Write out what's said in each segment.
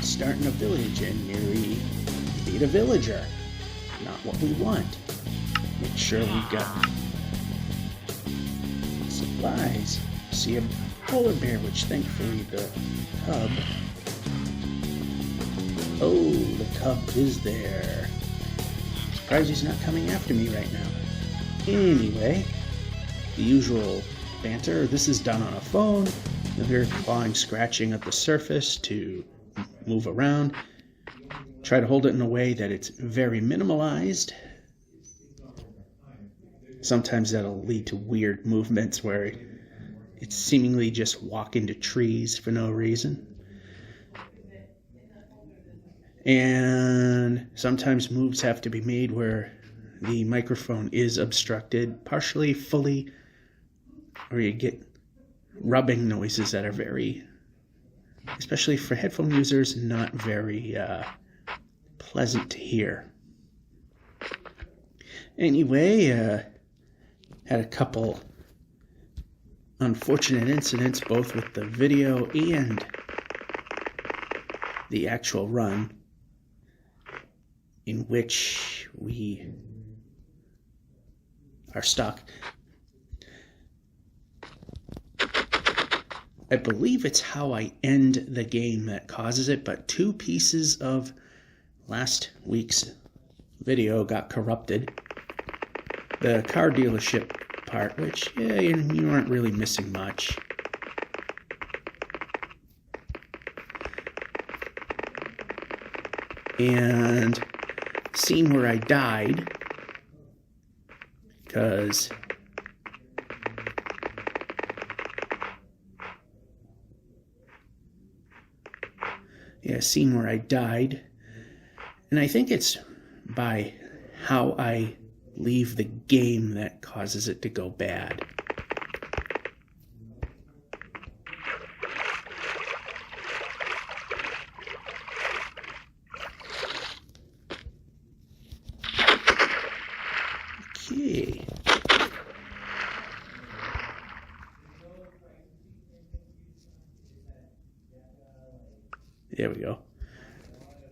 starting a village and nearly beat a villager. Not what we want. Make sure we got supplies. See a polar bear, which thankfully the cub. Oh, the cub is there. Surprised he's not coming after me right now. Anyway, the usual banter. This is done on a phone. You'll hear clawing, scratching at the surface to move around. Try to hold it in a way that it's very minimalized. Sometimes that'll lead to weird movements where it's seemingly just walk into trees for no reason. And sometimes moves have to be made where the microphone is obstructed, partially, fully, or you get rubbing noises that are very, especially for headphone users, not very pleasant to hear. Anyway, had a couple unfortunate incidents, both with the video and the actual run, in which we are stuck. I believe it's how I end the game that causes it, but 2 pieces of last week's video got corrupted. The car dealership part, which, yeah, you aren't really missing much. And scene where I died, because scene where I died, and I think it's by how I leave the game that causes it to go bad. Okay. There we go.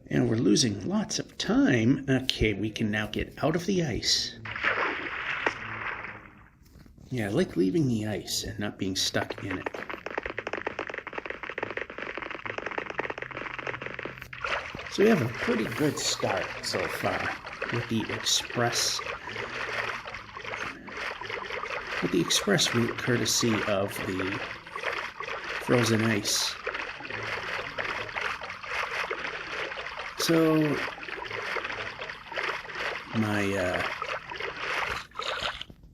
And we're losing lots of time. Okay, we can now get out of the ice. Yeah, I like leaving the ice and not being stuck in it. So we have a pretty good start so far with the express route, courtesy of the frozen ice. So my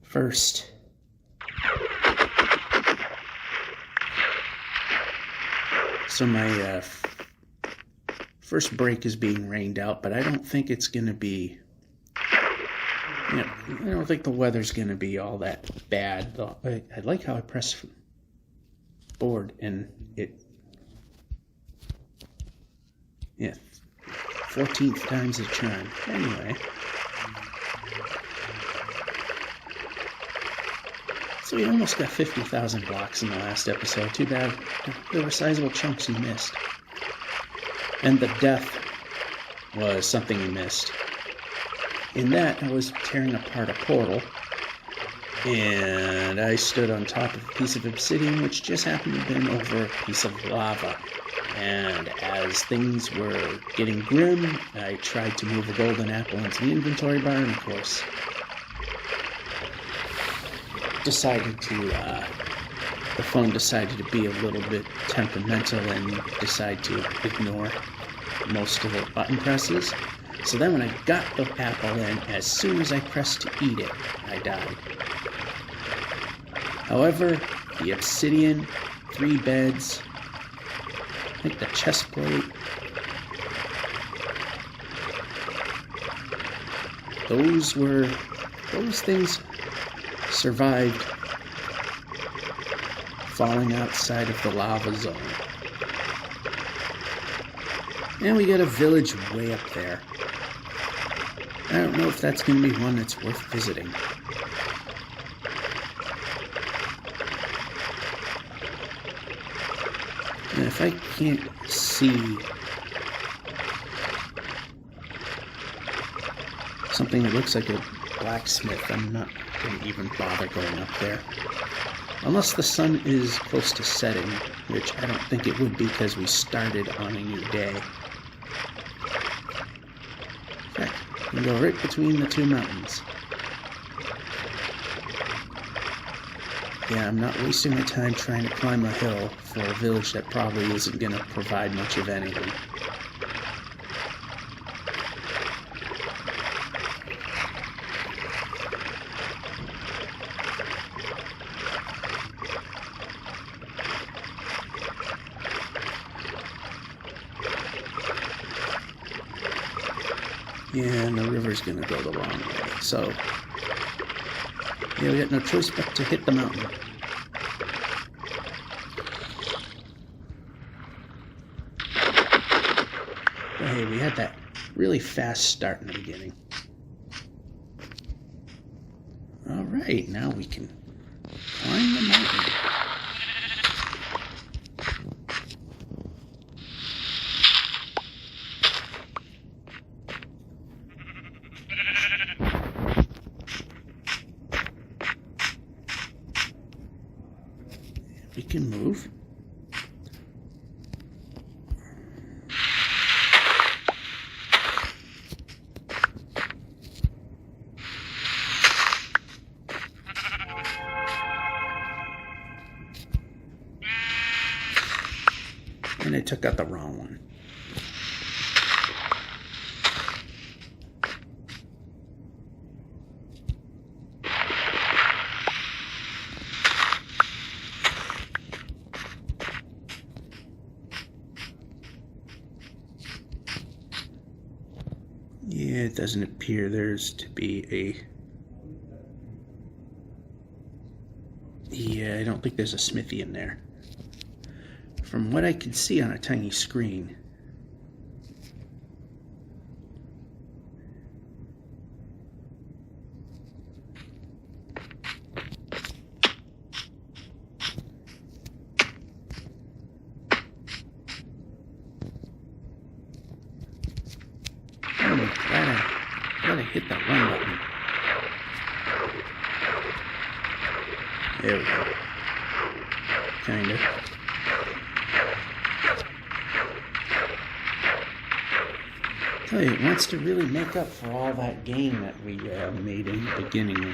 first break is being rained out, but I don't think it's going to be, I don't think the weather's going to be all that bad. I like how I press forward and it, 14th time's a charm. Anyway. So we almost got 50,000 blocks in the last episode. Too bad there were sizable chunks you missed. And the death was something you missed. In that, I was tearing apart a portal, and I stood on top of a piece of obsidian, which just happened to have been over a piece of lava. And as things were getting grim, I tried to move a golden apple into the inventory bar, and of course, the phone decided to be a little bit temperamental and decide to ignore most of the button presses. So then when I got the apple in, as soon as I pressed to eat it, I died. However, the obsidian, 3 beds, I think the chest plate, those things survived falling outside of the lava zone. And we got a village way up there. I don't know if that's going to be one that's worth visiting. And if I can't see something that looks like a blacksmith, I'm not going to even bother going up there. Unless the sun is close to setting, which I don't think it would be because we started on a new day. Okay, we go right between the two mountains. Yeah, I'm not wasting my time trying to climb a hill for a village that probably isn't going to provide much of anything. Yeah, and the river's going to go the wrong way, so yeah, we got no choice but to hit the mountain. But hey, we had that really fast start in the beginning. Alright, now we can climb the mountain. We can move. And I took out the wrong one. Yeah, it doesn't appear there's to be a... Yeah, I don't think there's a smithy in there. From what I can see on a tiny screen. Glad I hit that run button. There we go. Kinda. Tell you, it wants to really make up for all that gain that we made in the beginning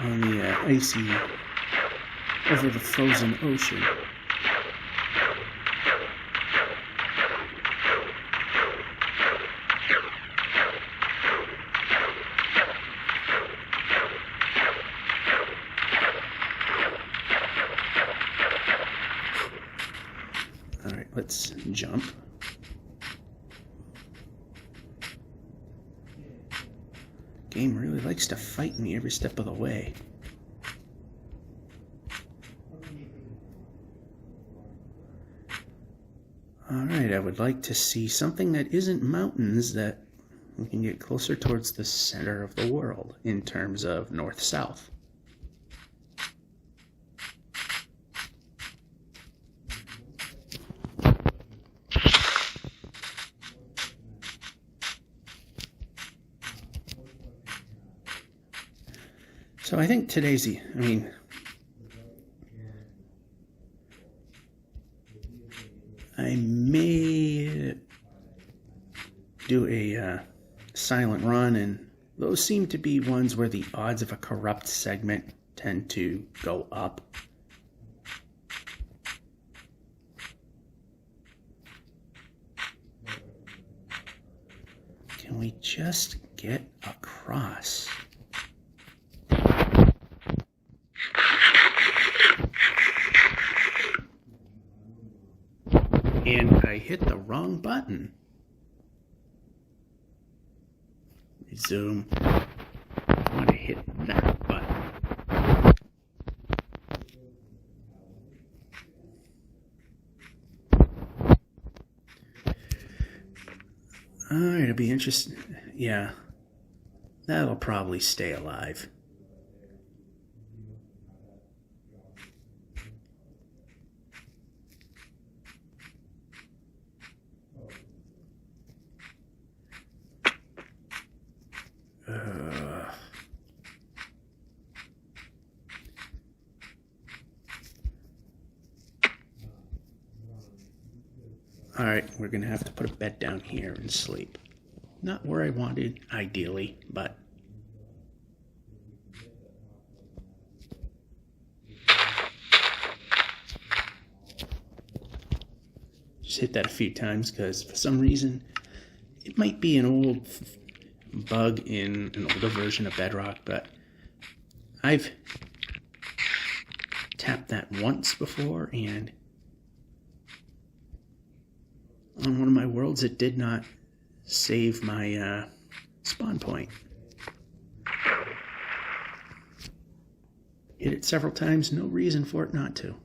on the icy, over the frozen ocean. Alright, let's jump. Game really likes to fight me every step of the way. Alright, I would like to see something that isn't mountains that we can get closer towards the center of the world in terms of north-south. So I think today's I may do a silent run, and those seem to be ones where the odds of a corrupt segment tend to go up. Can we just get across? And I hit the wrong button. Zoom. I want to hit that button. Alright, it'll be interesting. Yeah. That'll probably stay alive. Alright, we're gonna have to put a bed down here and sleep. Not where I wanted, ideally, but... Just hit that a few times, because for some reason, it might be an old bug in an older version of Bedrock, but I've tapped that once before, and on one of my worlds, it did not save my spawn point. Hit it several times, no reason for it not to.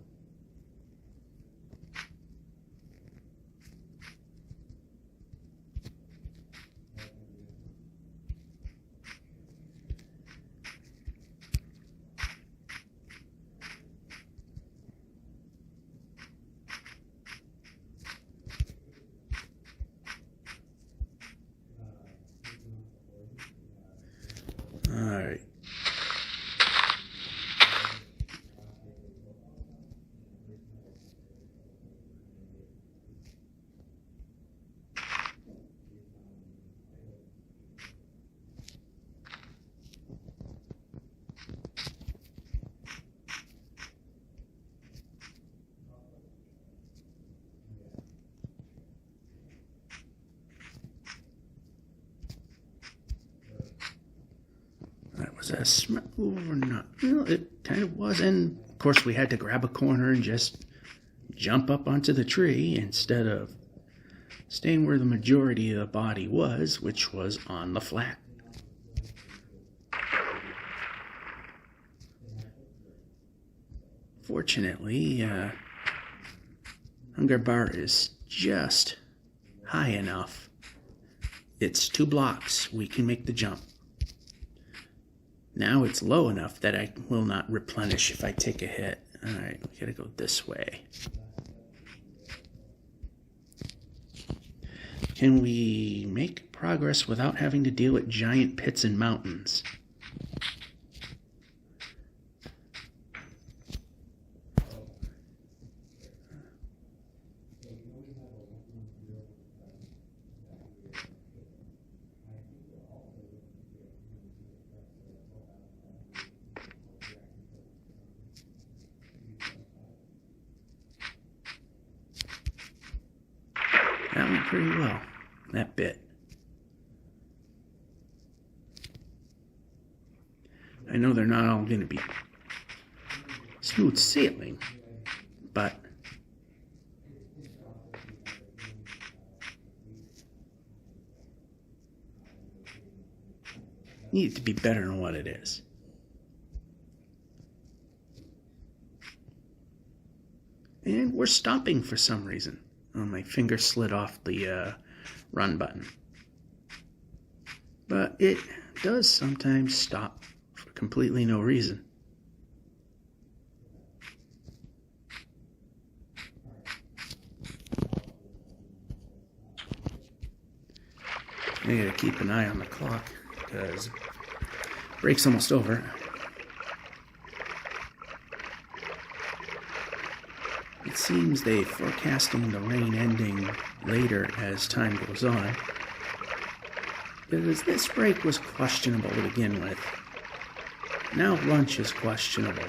Alright. That was a smart move or not? Well, it kind of was, and of course we had to grab a corner and just jump up onto the tree instead of staying where the majority of the body was, which was on the flat. Fortunately, hunger bar is just high enough. It's 2 blocks. We can make the jump. Now it's low enough that I will not replenish if I take a hit. Alright, we gotta go this way. Can we make progress without having to deal with giant pits and mountains? That went pretty well, that bit. I know they're not all going to be smooth sailing, but need it to be better than what it is. And we're stopping for some reason. Oh, my finger slid off the run button. But it does sometimes stop for completely no reason. I gotta keep an eye on the clock because break's almost over. It seems they're forecasting the rain ending later as time goes on, because this break was questionable to begin with. Now lunch is questionable.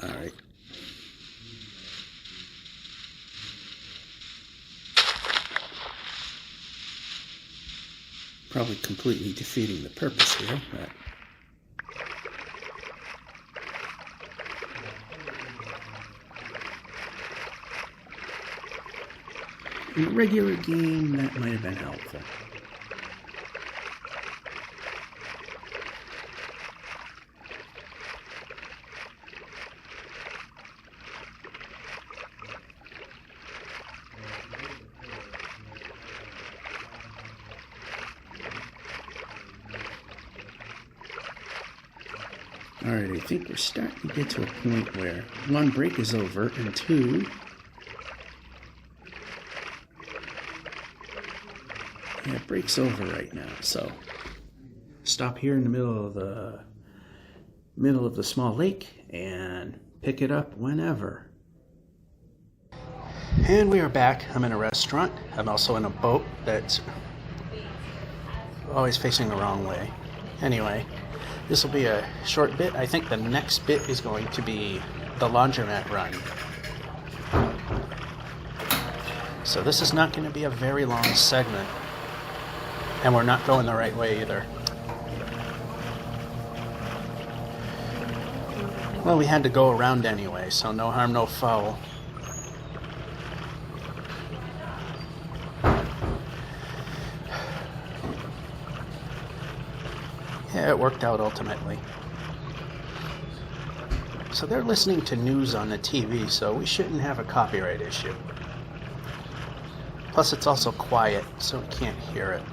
Alright. Probably completely defeating the purpose here, but... in a regular game, that might have been helpful. Alright, I think we're starting to get to a point where one, break is over, and two, yeah, break's over right now. So stop here in the middle of the small lake and pick it up whenever. And we are back. I'm in a restaurant. I'm also in a boat that's always facing the wrong way. Anyway, this will be a short bit. I think the next bit is going to be the laundromat run. So this is not going to be a very long segment. And we're not going the right way either. Well, we had to go around anyway, so no harm, no foul. Yeah, it worked out ultimately. So they're listening to news on the TV, so we shouldn't have a copyright issue. Plus it's also quiet, so we can't hear it.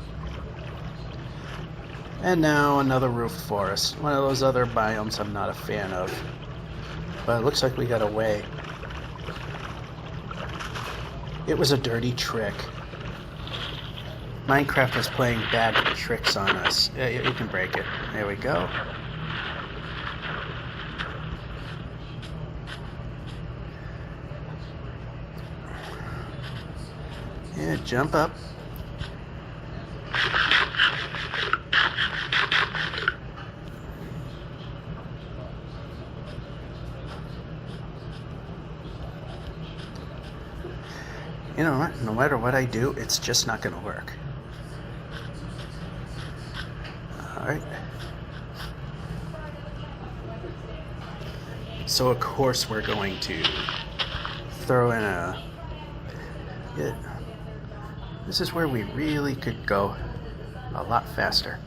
And now another roof forest. One of those other biomes I'm not a fan of. But it looks like we got away. It was a dirty trick. Minecraft was playing bad tricks on us. Yeah, you can break it. There we go. Yeah, jump up. You know what? No matter what I do, it's just not going to work. Alright. So of course we're going to throw in a... Yeah, this is where we really could go a lot faster.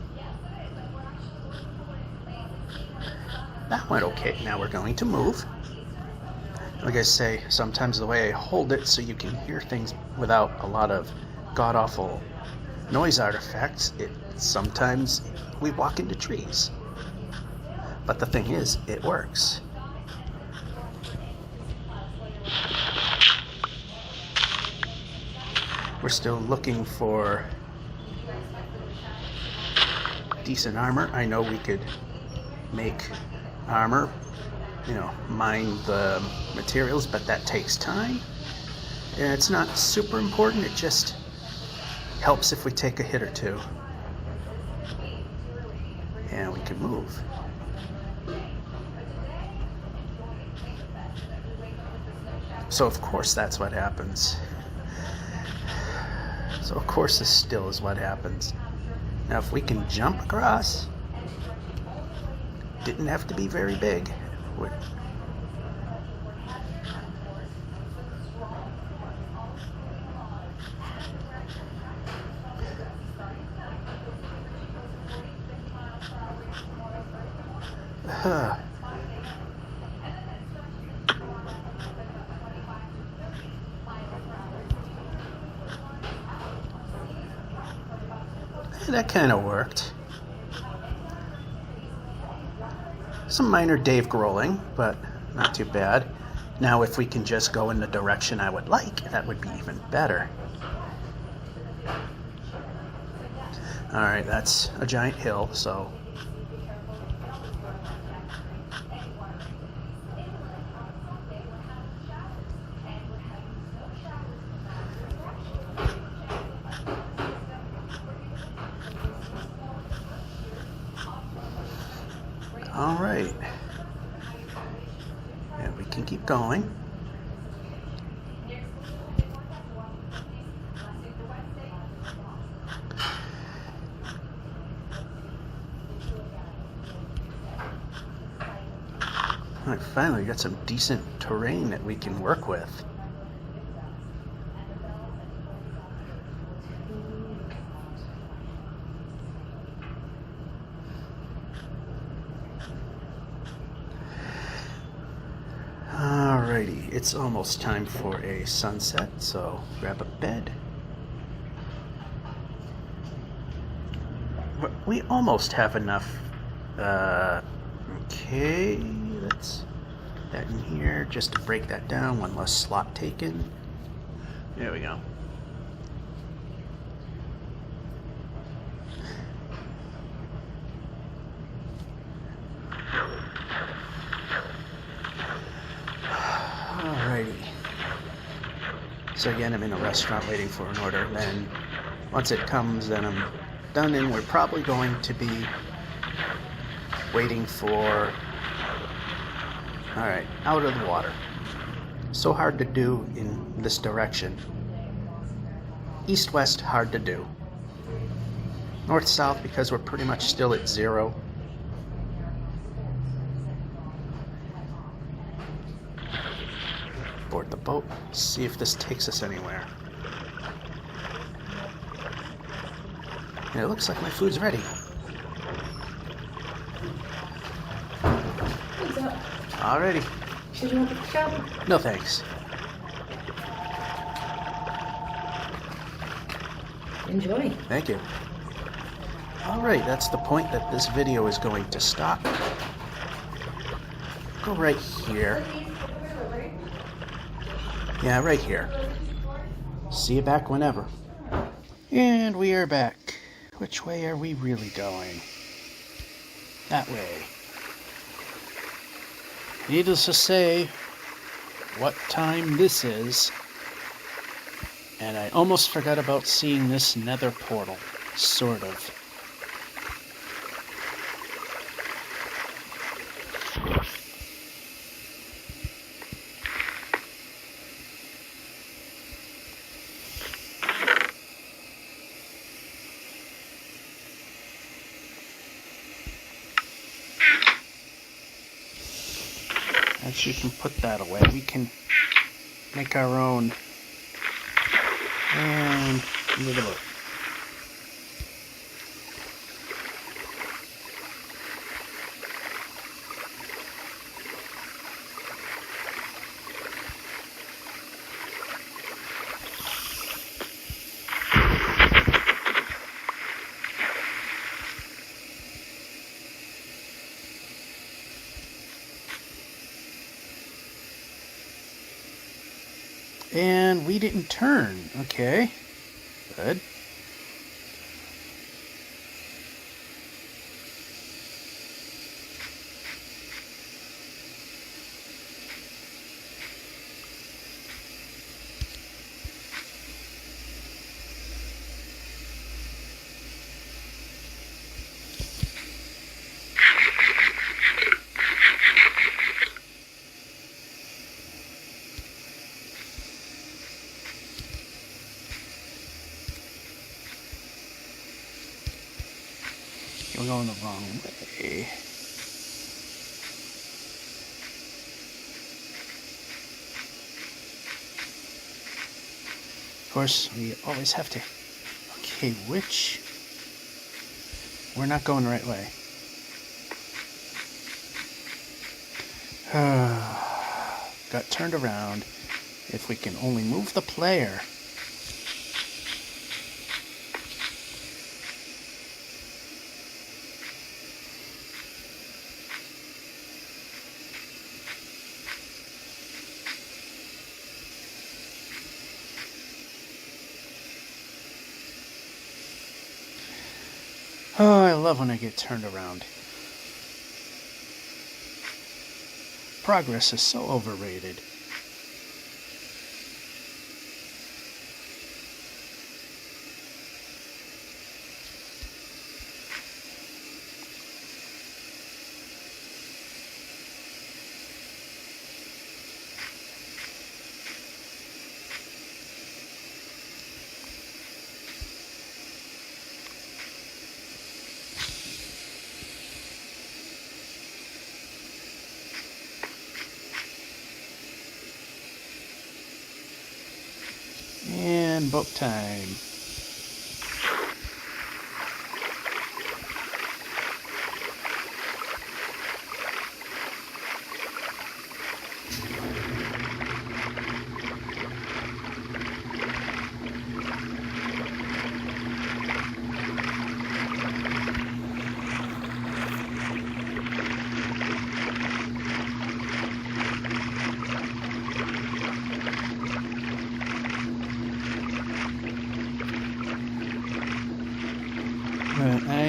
That went okay. Now we're going to move. Like I say, sometimes the way I hold it so you can hear things without a lot of god-awful noise artifacts, sometimes we walk into trees. But the thing is, it works. We're still looking for decent armor. I know we could make armor, mine the materials, but that takes time. And it's not super important, it just helps if we take a hit or two. And we can move. So of course that's what happens. So of course this still is what happens. Now if we can jump across, didn't have to be very big. That kind of worked. Some minor Dave Grohling, but not too bad. Now if we can just go in the direction I would like, that would be even better. Alright, that's a giant hill, so... Alright. And we can keep going. Alright, finally we got some decent terrain that we can work with. Alrighty, it's almost time for a sunset, so grab a bed. We almost have enough Okay, let's put that in here just to break that down. One less slot taken. There we go. Alrighty. So again, I'm in a restaurant waiting for an order. Then once it comes, then I'm done, and we're probably going to be waiting for... Alright, out of the water. So hard to do in this direction. East-west, hard to do. North-south, because we're pretty much still at 0. Board the boat, see if this takes us anywhere. And it looks like my food's ready. What's up? Alrighty. Should you want to pick up? No thanks. Enjoy. Thank you. Alright, that's the point that this video is going to stop. Go right here. Yeah, right here. See you back whenever. And we are back. Which way are we really going? That way. Needless to say, what time this is. And I almost forgot about seeing this nether portal. Sort of. As you can put that away, we can make our own. And look at it. And we didn't turn. Okay. Good. We're going the wrong way. Of course, we always have to... Okay, which... We're not going the right way. Got turned around. If we can only move the player... Oh, I love when I get turned around. Progress is so overrated. And boat time.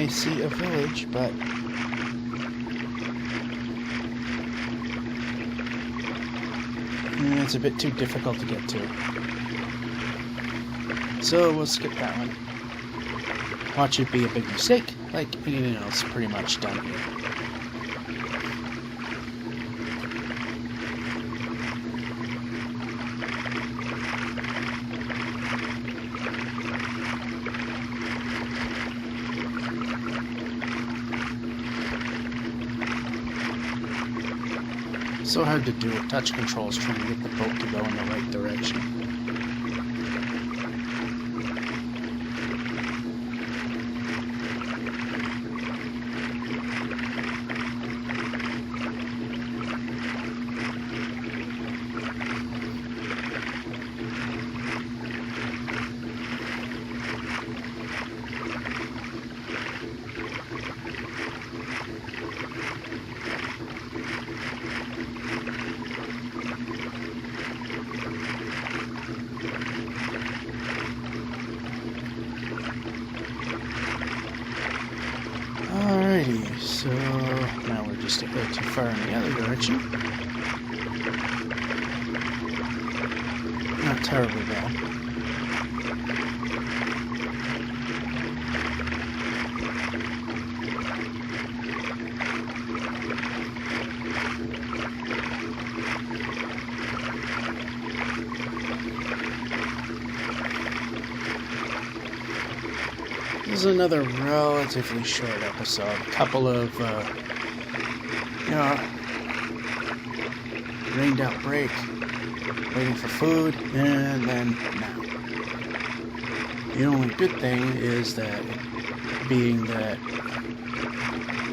I see a village, but it's a bit too difficult to get to. So we'll skip that one. Watch it be a big mistake, like anything else pretty much done here. So hard to do with touch controls trying to get the boat to go in the right direction. Alrighty, so now we're just a bit too far in the other direction. Not terribly bad. This is another relatively short episode. A couple of, rained out break, waiting for food, and then now. The only good thing is that, being that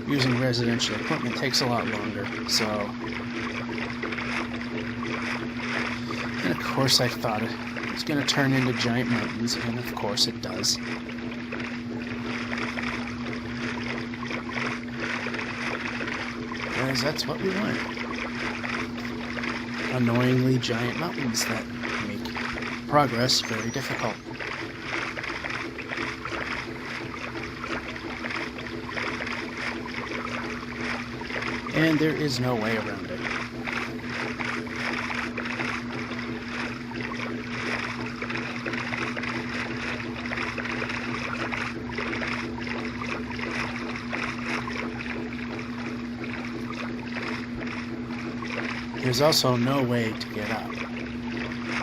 using residential equipment takes a lot longer, so. And of course I thought it was going to turn into giant mountains, and of course it does. Because that's what we want. Annoyingly giant mountains that make progress very difficult. And there is no way around it. There's also no way to get up,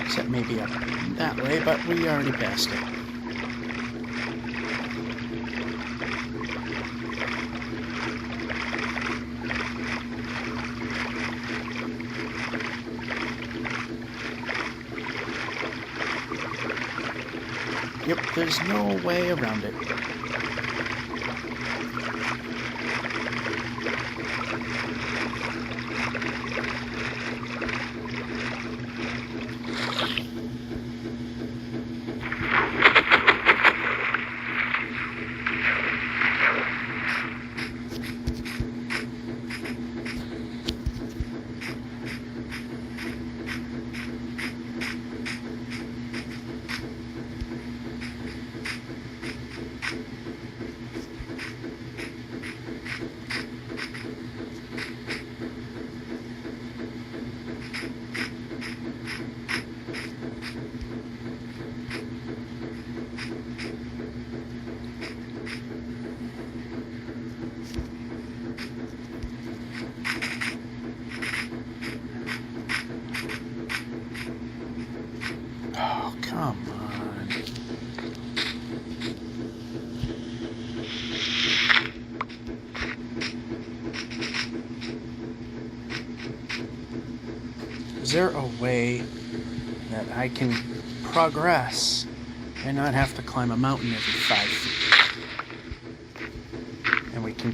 except maybe up that way, but we already passed it. Yep, there's no way around it. Oh, come on. Is there a way that I can progress and not have to climb a mountain every 5 feet? And we can...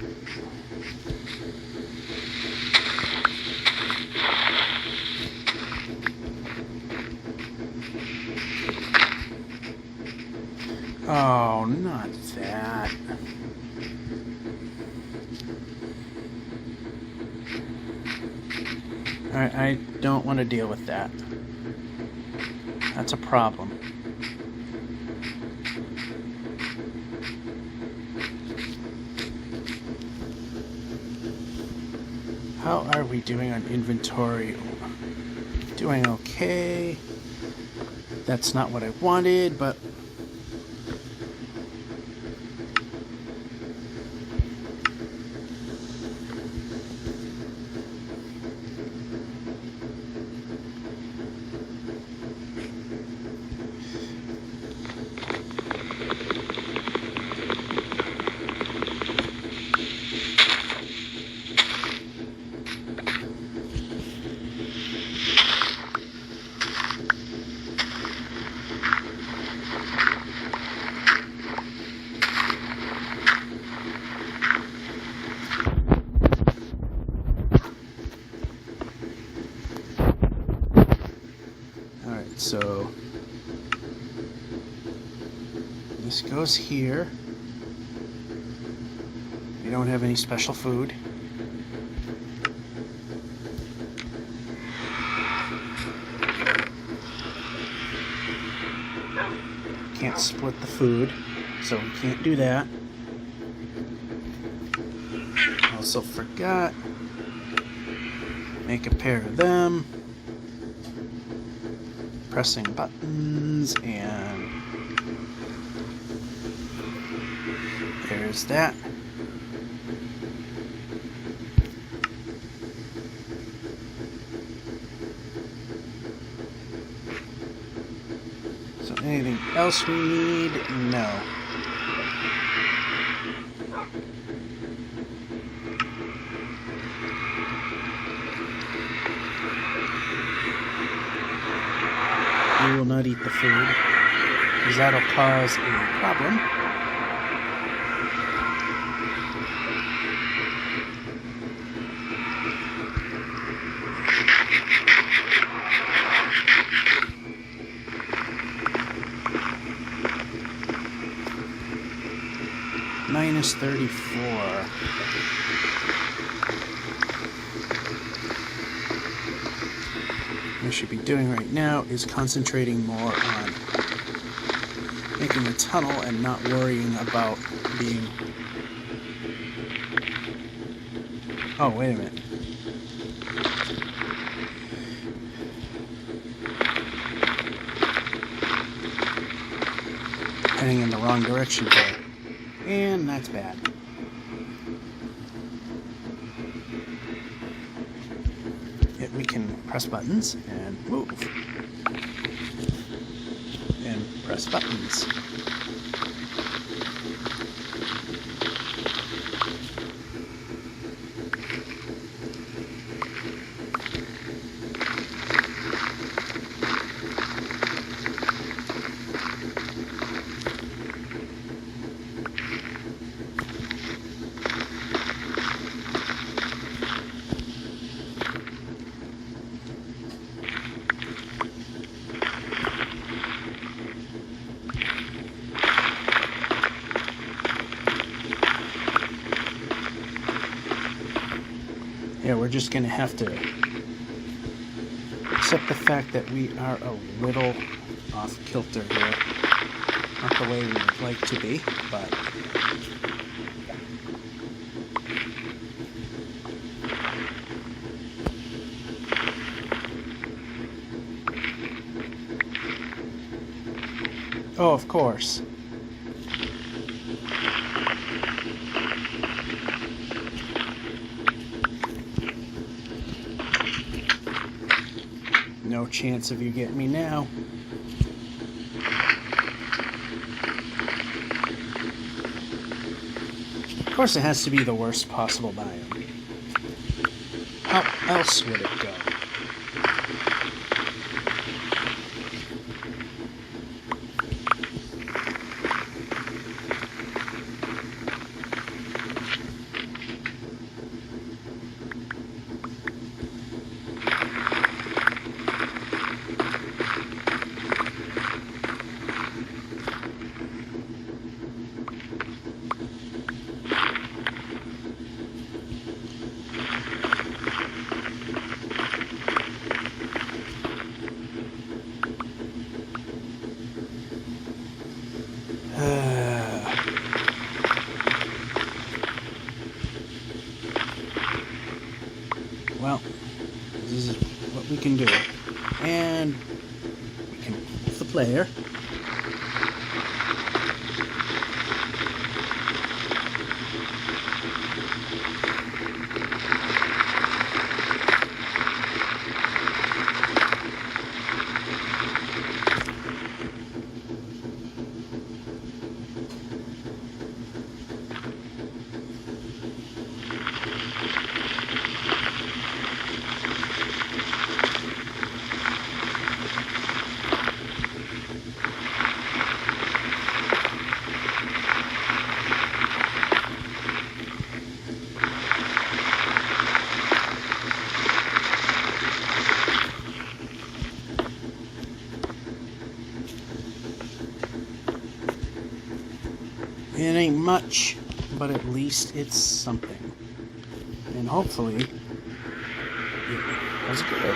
Oh, not that. I don't want to deal with that. That's a problem. How are we doing on inventory? Doing okay. That's not what I wanted, but so this goes here. We don't have any special food. Can't split the food, so we can't do that. Also forgot, make a pair of them. Pressing buttons, and there's that. So anything else we need? No. We will not eat the food, because that'll cause a problem. Minus 34. What we should be doing right now is concentrating more on making a tunnel and not worrying about being... Oh, wait a minute. Heading in the wrong direction there. And that's bad. Yet we can press buttons and move. And press buttons. Yeah, we're just going to have to accept the fact that we are a little off kilter here. Not the way we would like to be, but... Oh, of course. No chance of you getting me now. Of course it has to be the worst possible biome. How else would it go? we can do it. And we can move the player. It ain't much, but at least it's something. And hopefully, it was good.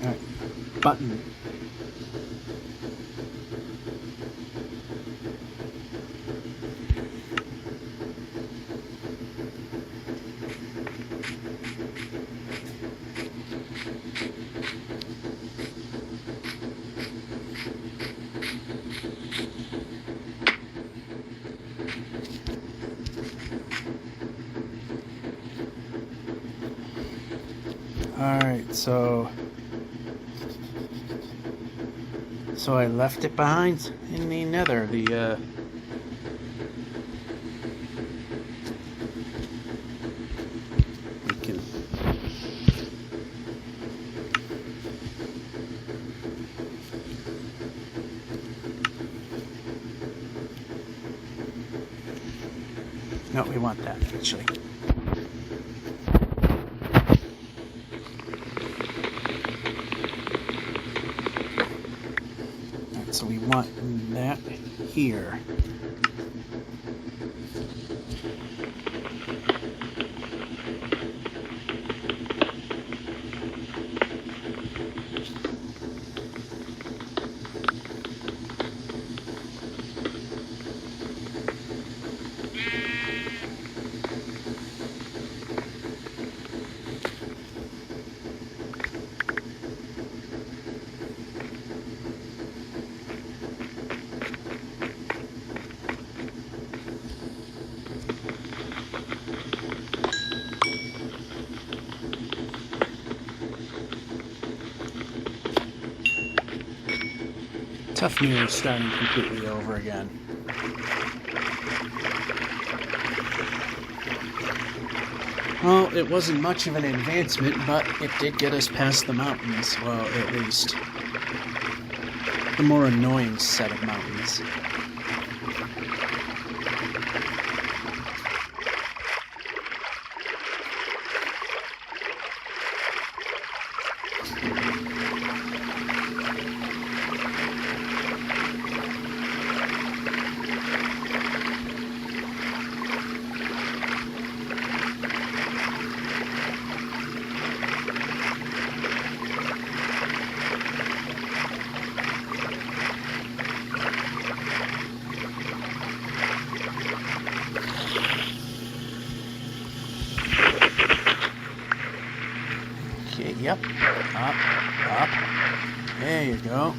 All right, button. Alright, so I left it behind in the nether, we can no, we want that actually. So we want that here. Tough mirror starting completely over again. Well, it wasn't much of an advancement, but it did get us past the mountains. Well, at least the more annoying set of mountains. Okay, yep. Up. There you go.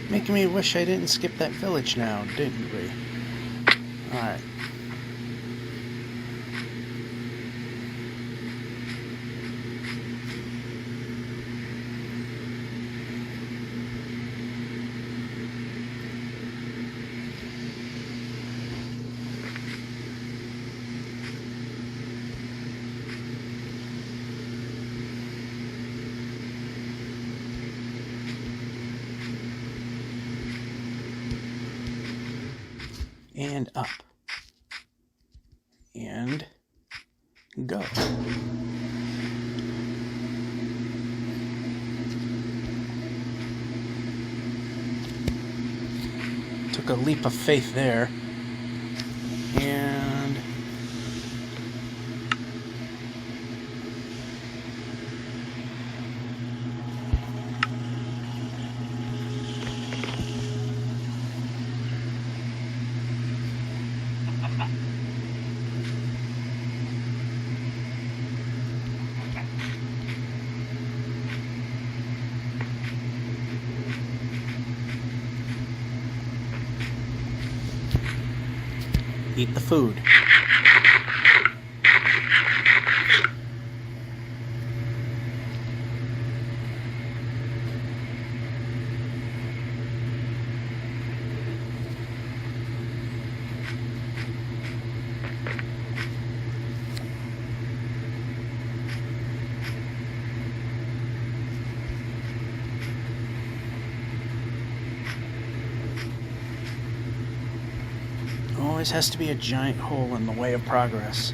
Making me wish I didn't skip that village now, didn't we? Alright. and up. And go. Took a leap of faith there. And eat the food. Always has to be a giant hole in the way of progress.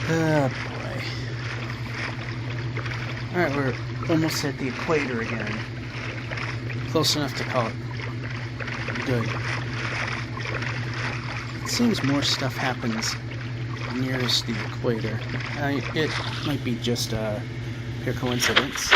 Oh boy. Alright, we're almost at the equator again. Close enough to call it good. It seems more stuff happens nearest the equator. It might be just pure coincidence.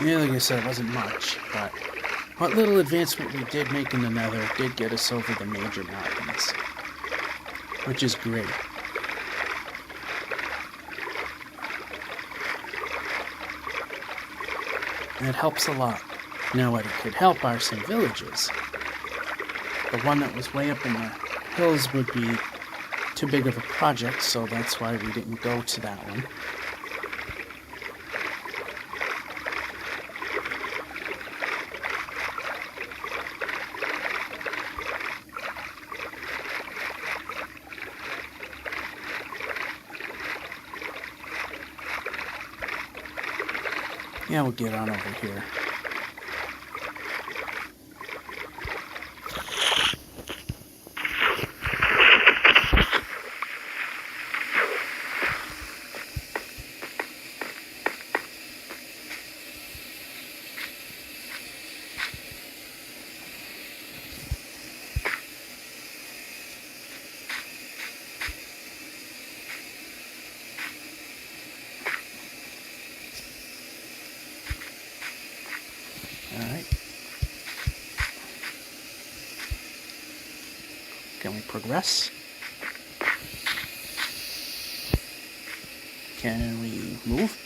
Yeah, like I said, it wasn't much, but what little advancement we did make in the Nether did get us over the major mountains, which is great. And it helps a lot. Now, what it could help are some villages. The one that was way up in the hills would be too big of a project, so that's why we didn't go to that one. Yeah, we'll get on over here. Alright. Can we progress? Can we move?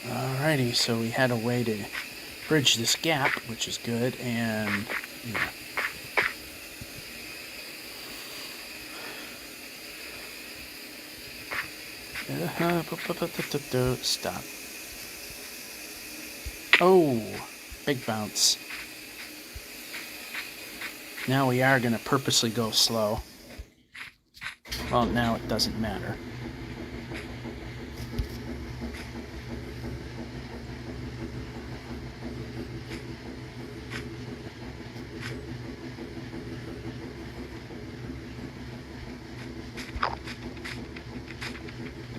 Alrighty, so we had a way to bridge this gap, which is good, and yeah. Stop. Oh, big bounce. Now we are going to purposely go slow. Well, now it doesn't matter.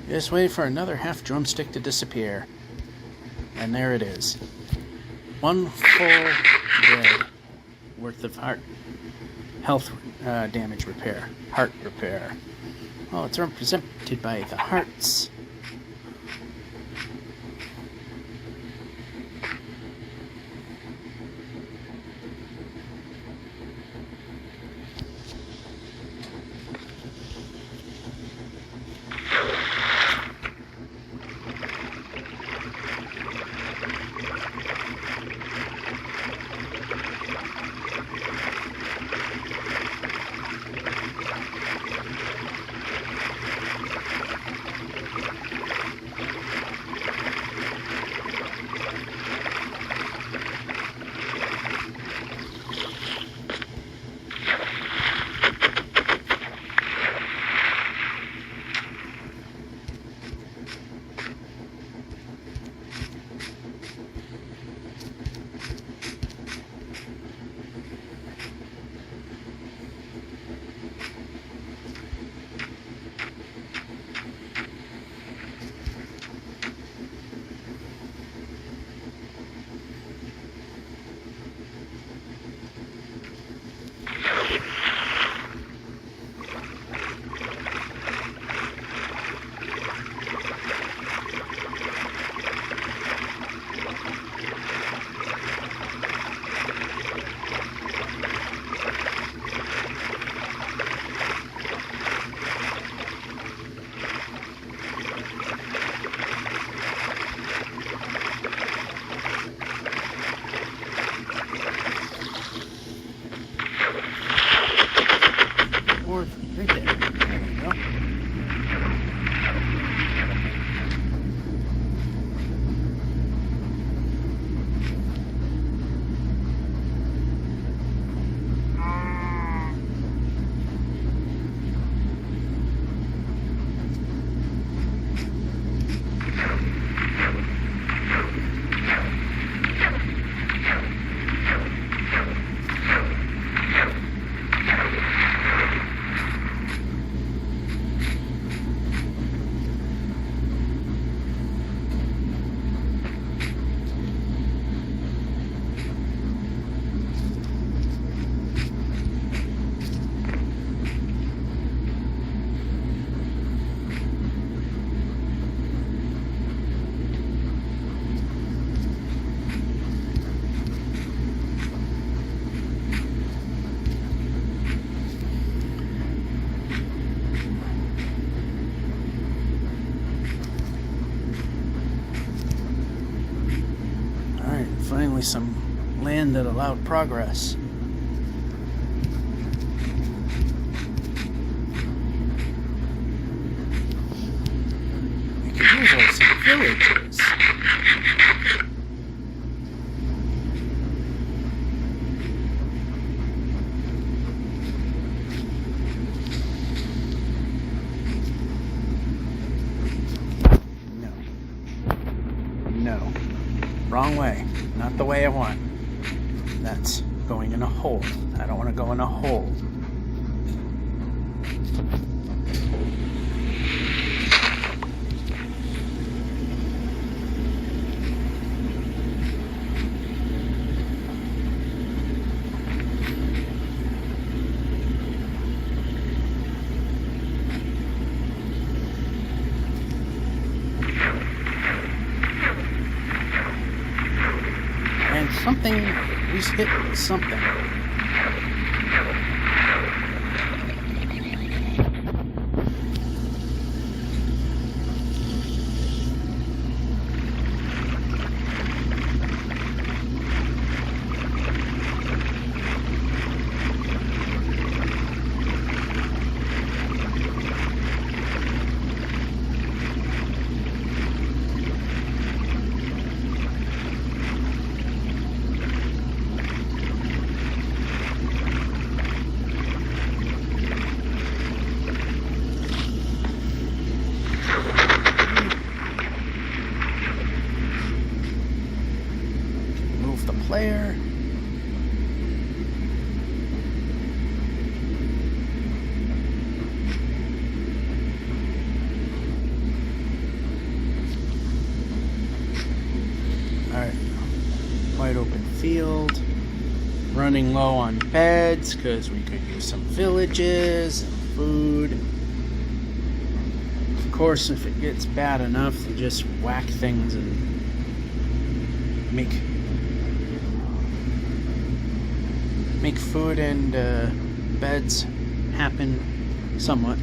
Just wait for another half drumstick to disappear. And there it is. One full day worth of health damage repair. Heart repair. Oh, it's represented by the hearts. Right there. There we go. Finally some land that allowed progress. We could use all some villages. No. Wrong way. Not the way I want. That's going in a hole. I don't want to go in a hole. Something, we hit something. player. Alright, wide open field. Running low on beds because we could use some villages and food. Of course, if it gets bad enough, to just whack things and make food and beds happen somewhat.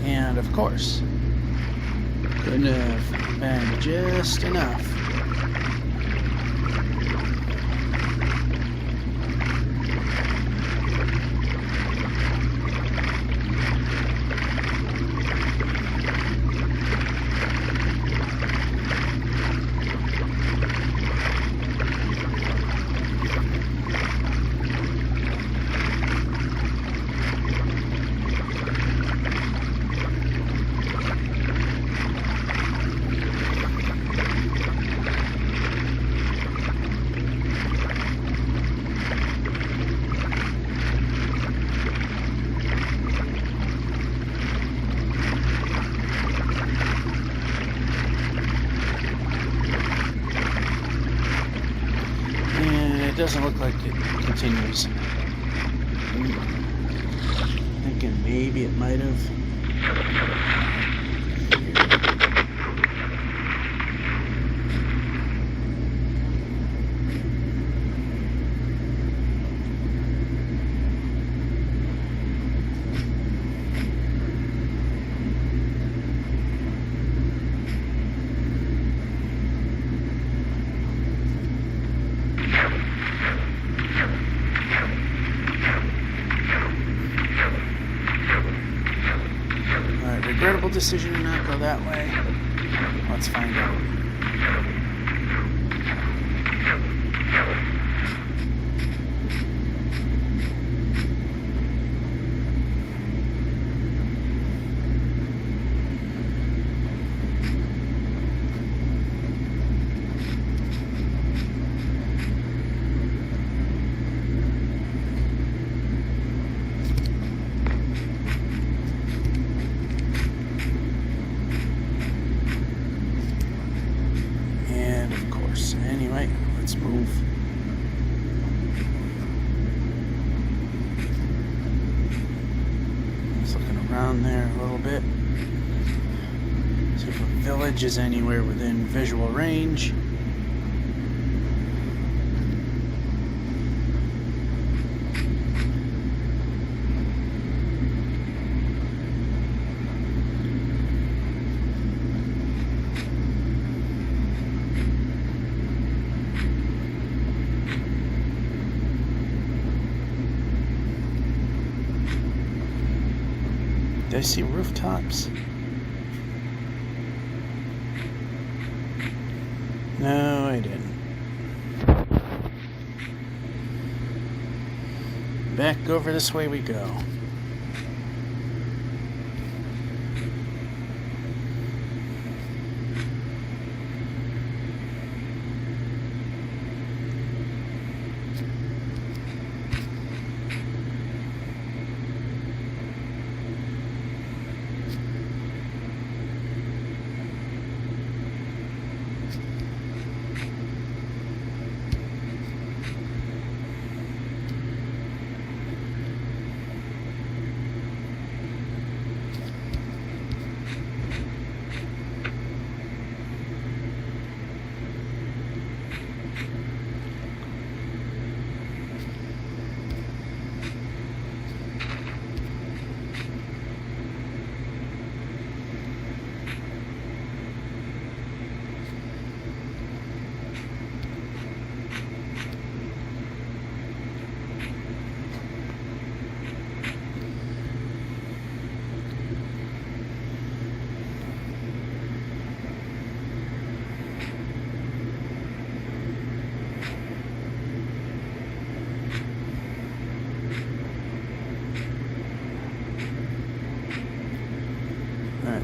And of course, couldn't have been just enough. It doesn't look like it continues. Thinking maybe it might have. Regrettable decision to not go that way. Let's find out. Anyway, let's move. Just looking around there a little bit. See if a village is anywhere within visual range. Did I see rooftops? No, I didn't. Back over this way we go.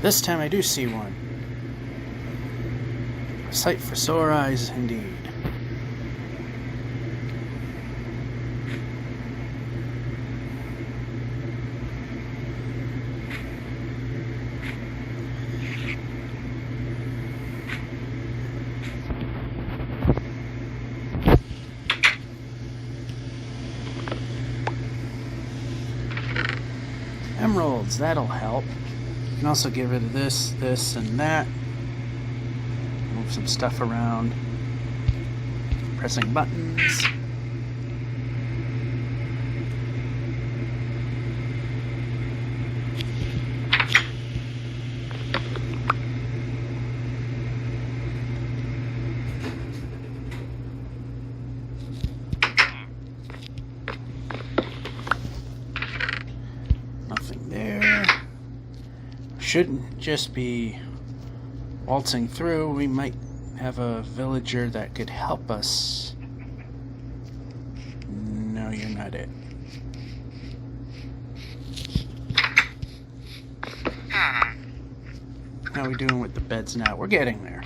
This time I do see one. A sight for sore eyes, indeed. Emeralds, that'll help. You can also get rid of this, this, and that. Move some stuff around. Pressing buttons. Nothing there. Shouldn't just be waltzing through. We might have a villager that could help us. No, you're not it. How are we doing with the beds now? We're getting there.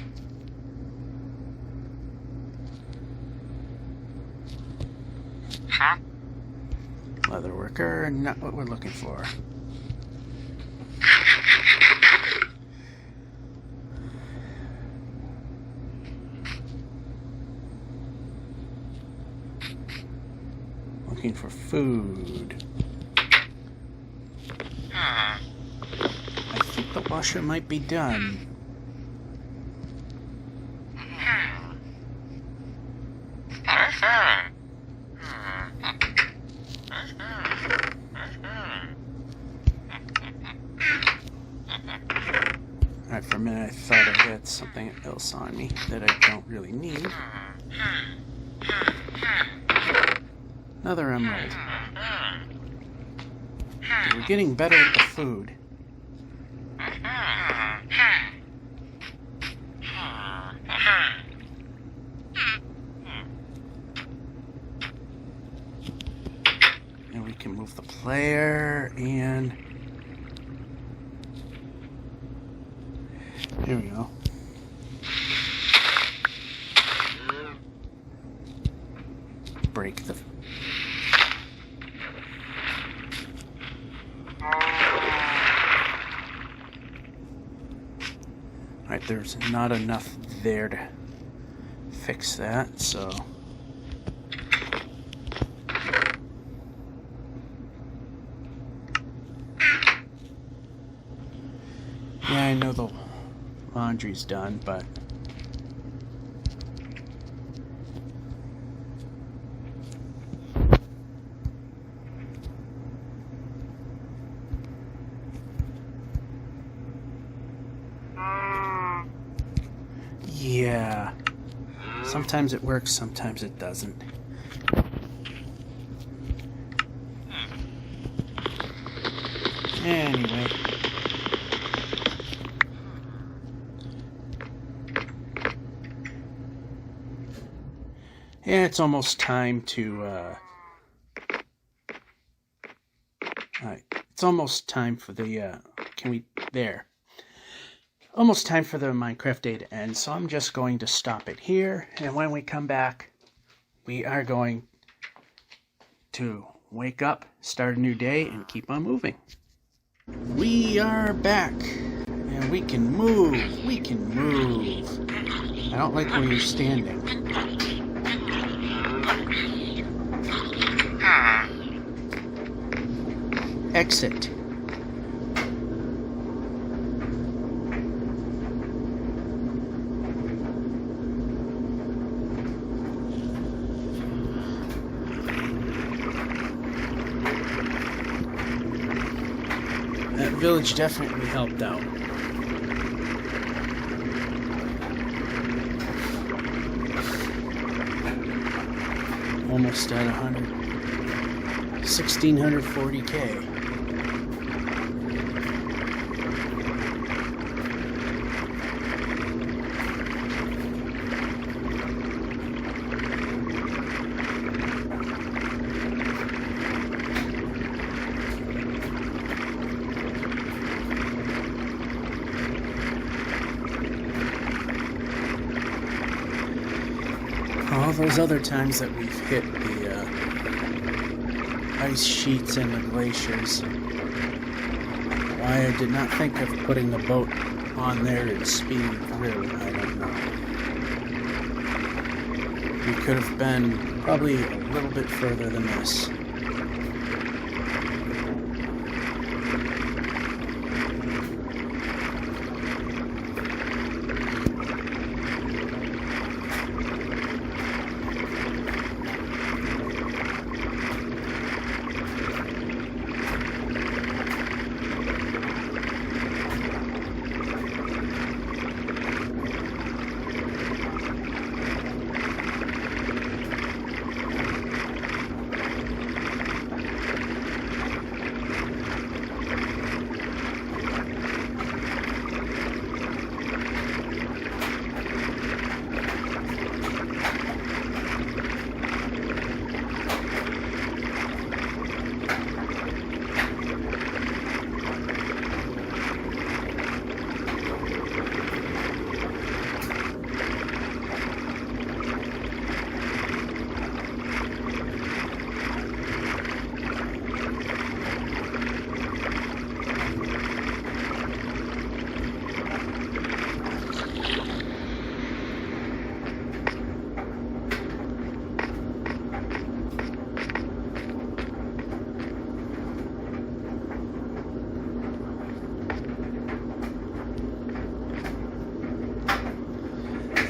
Leather worker, not what we're looking for. Looking for food. I think the washer might be done. Alright, for a minute I thought I had something else on me that I don't really need. Another emerald. We're getting better with the food. And we can move the player, and here we go. Break the... Alright, there's not enough there to fix that, so... Yeah, I know the laundry's done, but... Yeah, sometimes it works, sometimes it doesn't. Anyway. Yeah, it's almost time to, alright, it's almost time for the, almost time for the Minecraft day to end, so I'm just going to stop it here, and when we come back, we are going to wake up, start a new day, and keep on moving. We are back, and we can move, I don't like where you're standing. Exit. That village definitely helped out. Almost at 1640K. those other times that we've hit the ice sheets and the glaciers, why I did not think of putting the boat on there and speeding through, I don't know. We could have been probably a little bit further than this.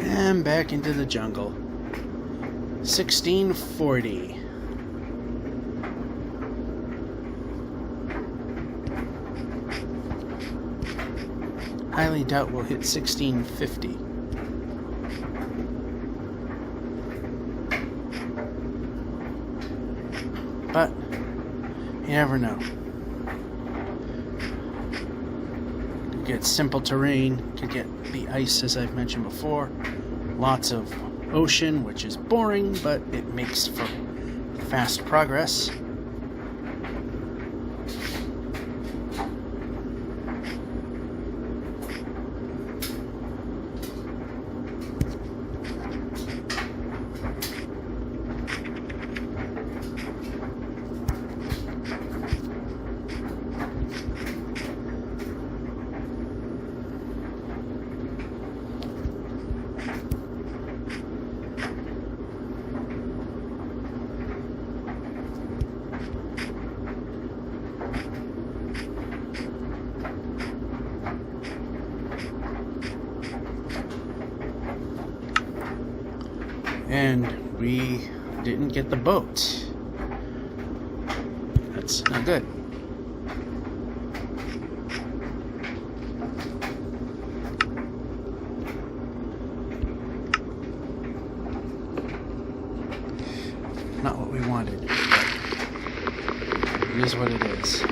And back into the jungle. 1640. Highly doubt we'll hit 1650. But you never know. Could get simple terrain, could get the ice as I've mentioned before. Lots of ocean, which is boring, but it makes for fast progress. And we didn't get the boat. That's not good. Not what we wanted. It is what it is.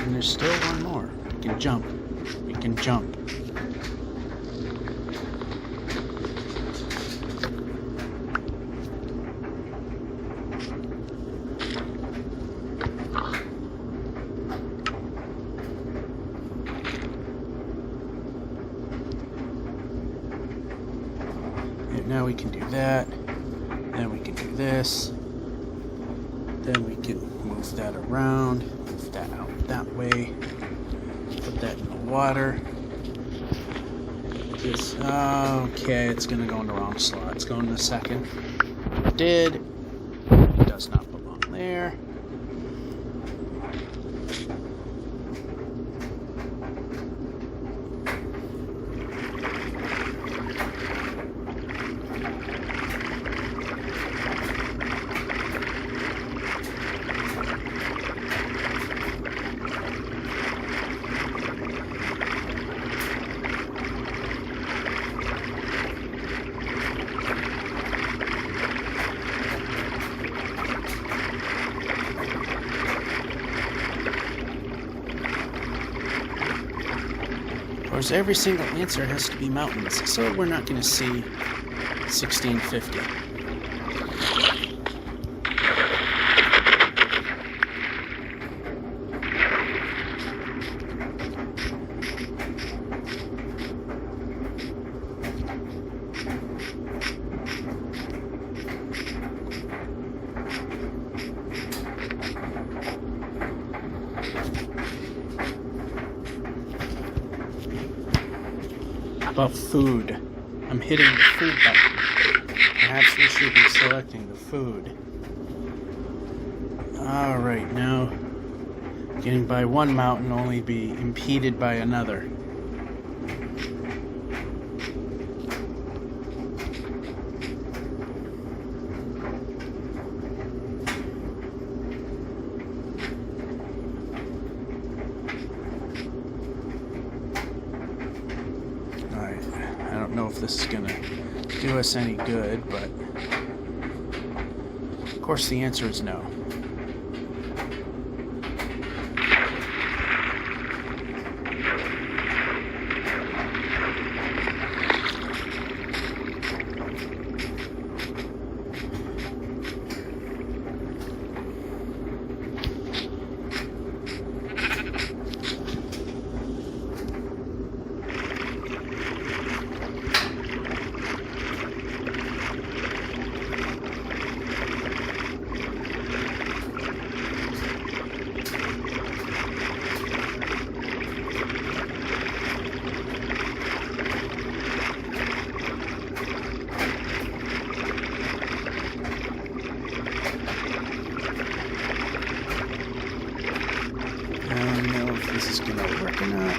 And there's still one more. We can jump. We can jump. And now we can do that. Then we can do this. Then we can move that around. Move that out that way. Put that in the water. Just, okay, it's gonna go in the wrong slot. It's going in the second. It did. It does not belong there. Of course, every single answer has to be mountains, so we're not going to see 1650. About food. I'm hitting the food button. Perhaps we should be selecting the food. Alright, now getting by one mountain only be impeded by another. I don't know if this is gonna do us any good, but of course the answer is no. This is gonna work or not.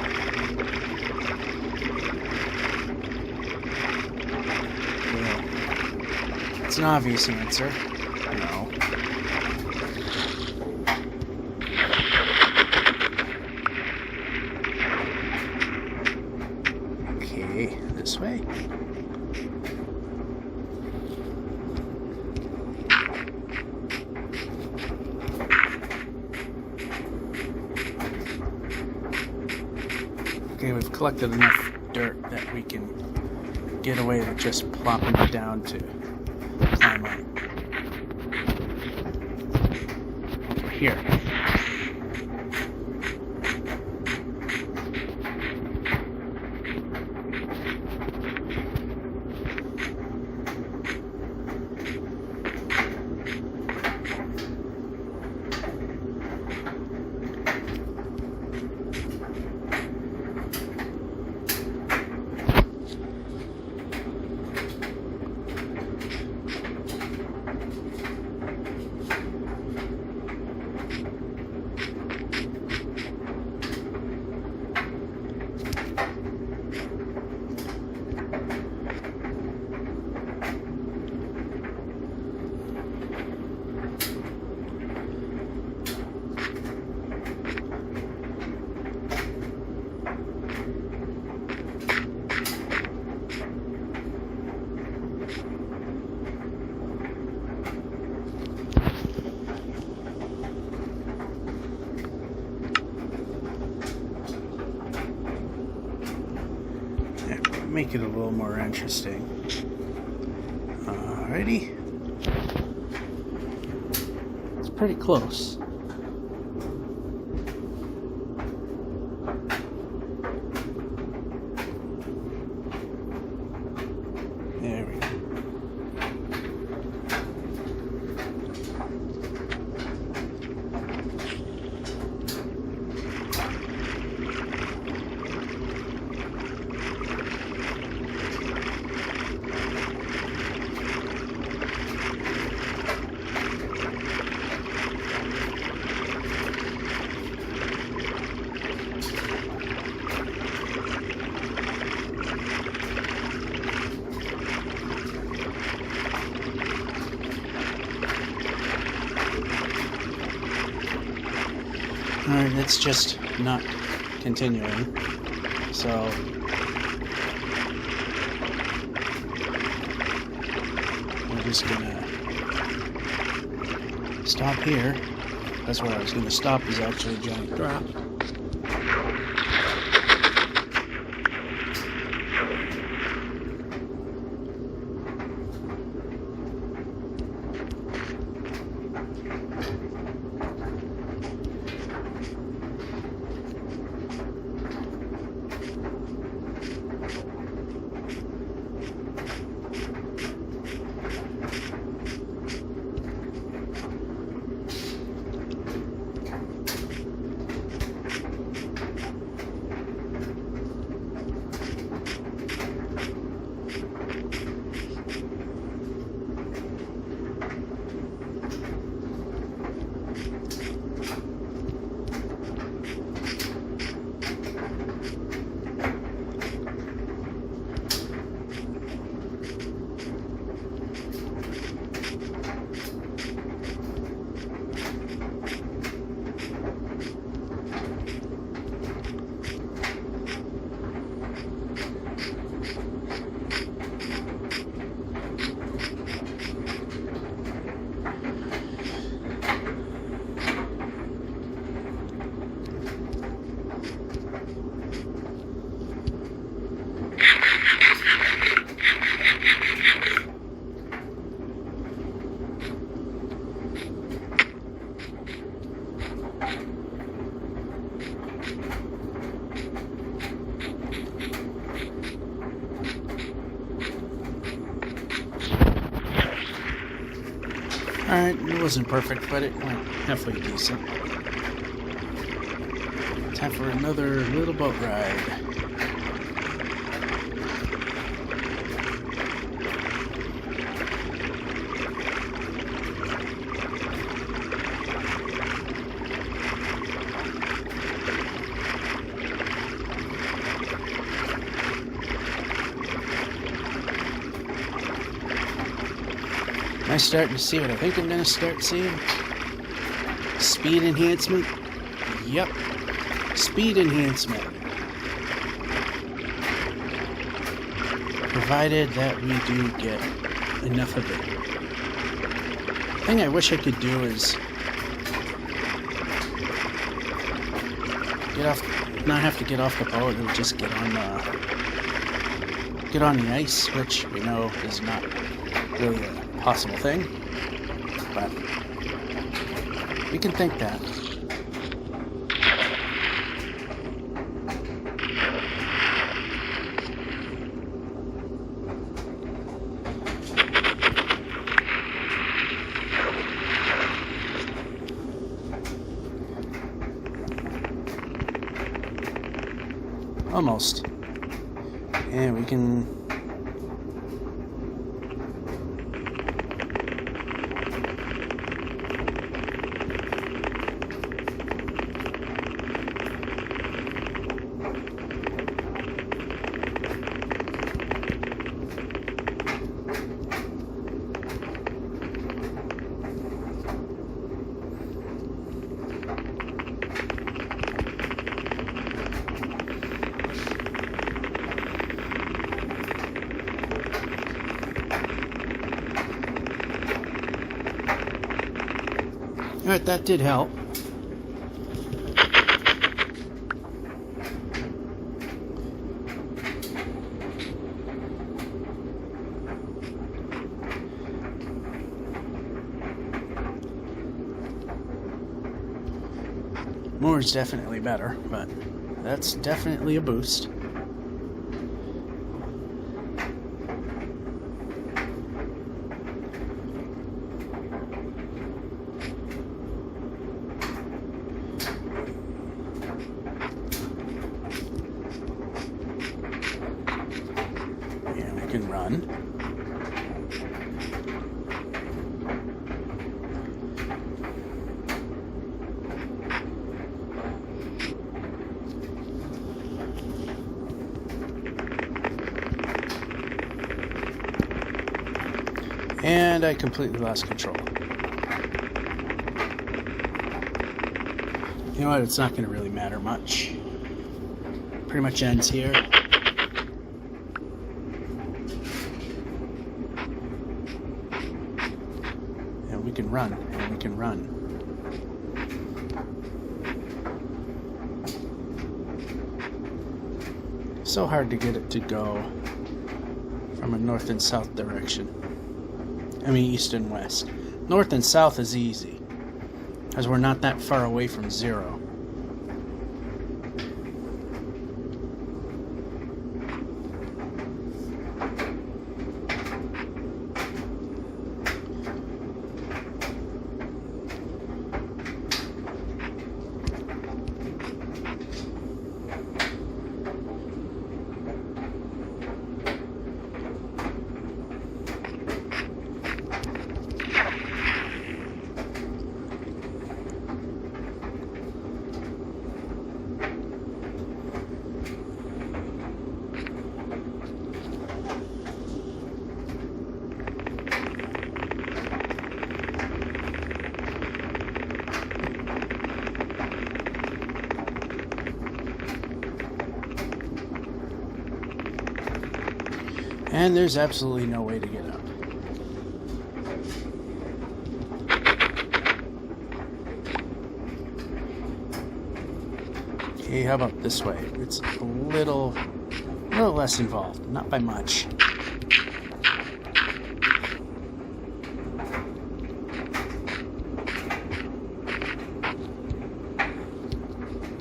Yeah. It's an obvious answer. No. Okay, this way. Okay, we've collected enough dirt that we can get away with just plopping it down to climb up. Over here. Make it a little more interesting. Alrighty. It's pretty close. There we go. Alright, it's just not continuing. So we're just gonna stop here. That's where I was gonna stop, is actually a giant drop. Alright, it wasn't perfect, but it went halfway decent. Time for another little boat ride. Am I starting to see what I think I'm going to start seeing? Speed enhancement? Yep. Speed enhancement. Provided that we do get enough of it. The thing I wish I could do is not have to get off the boat and just get on the ice, which we know is not really a possible thing, but we can think that. Almost. And we can Alright, that did help. More is definitely better, but that's definitely a boost. Can run. And I completely lost control. You know what? It's not going to really matter much. Pretty much ends here. We can run, and we can run. So hard to get it to go from a north and south direction. I mean, east and west. North and south is easy, because we're not that far away from zero. And there's absolutely no way to get up. Okay, how about this way? It's a little less involved, not by much.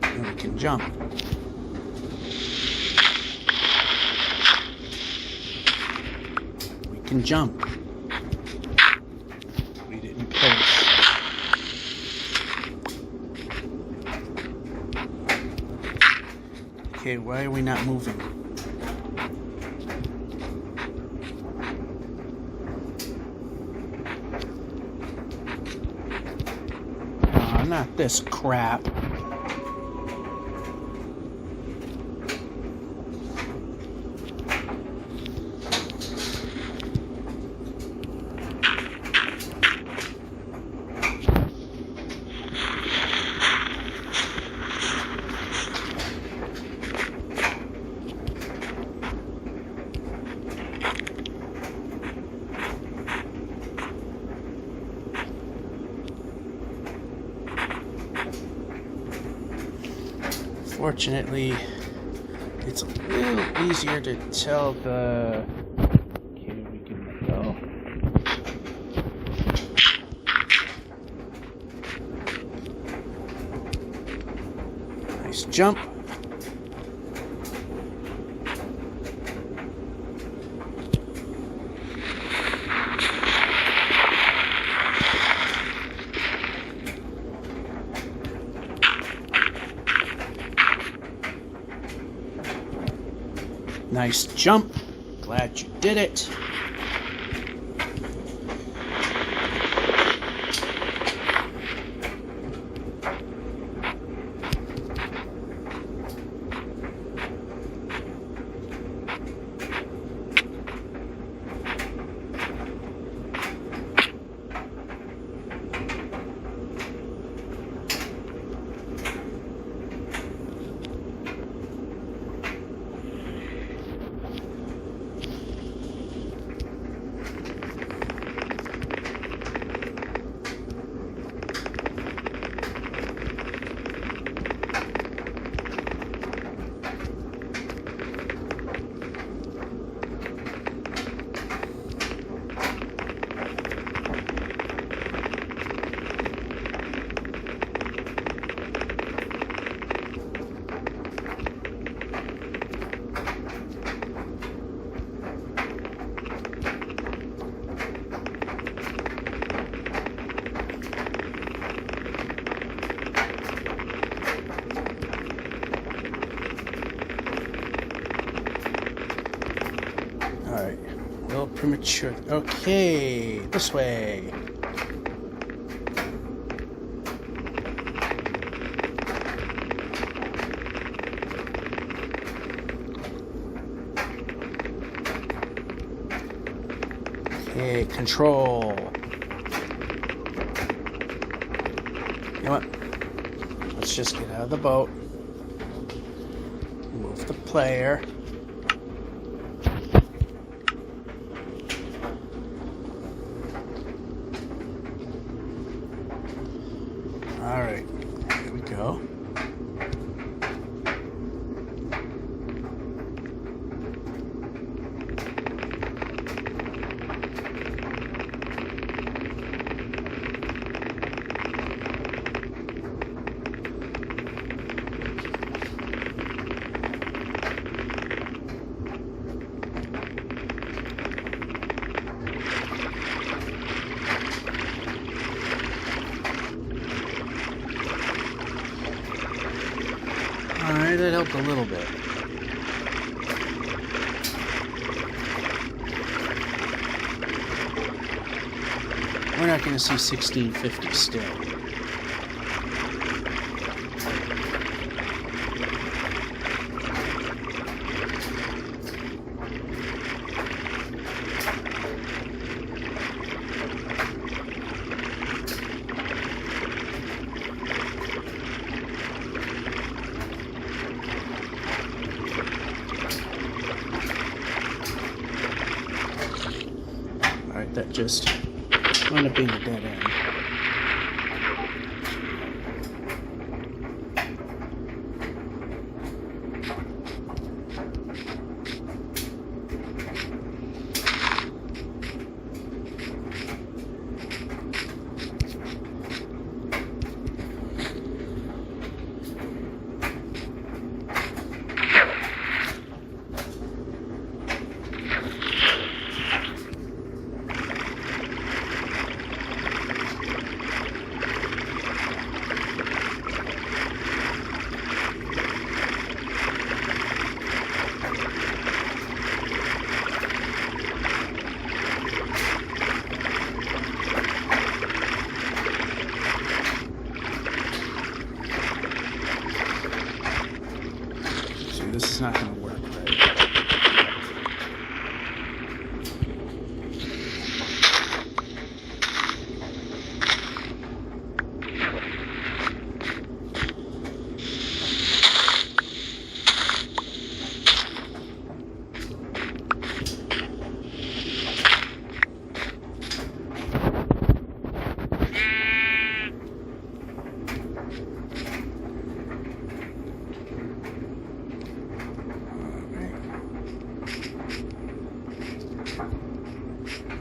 And we can jump. We can jump. We didn't quite Okay, why are we not moving? Oh, not this crap. Fortunately, it's a little easier to tell the... Okay, we can let go. Nice jump. Nice jump. Glad you did it. Alright, a little premature. Okay, this way. Okay, control. You know what? Let's just get out of the boat. Move the player. Alright, here we go. Alright, that helped a little bit. We're not going to see 1650 still. Alright, that just wound up being a dead end.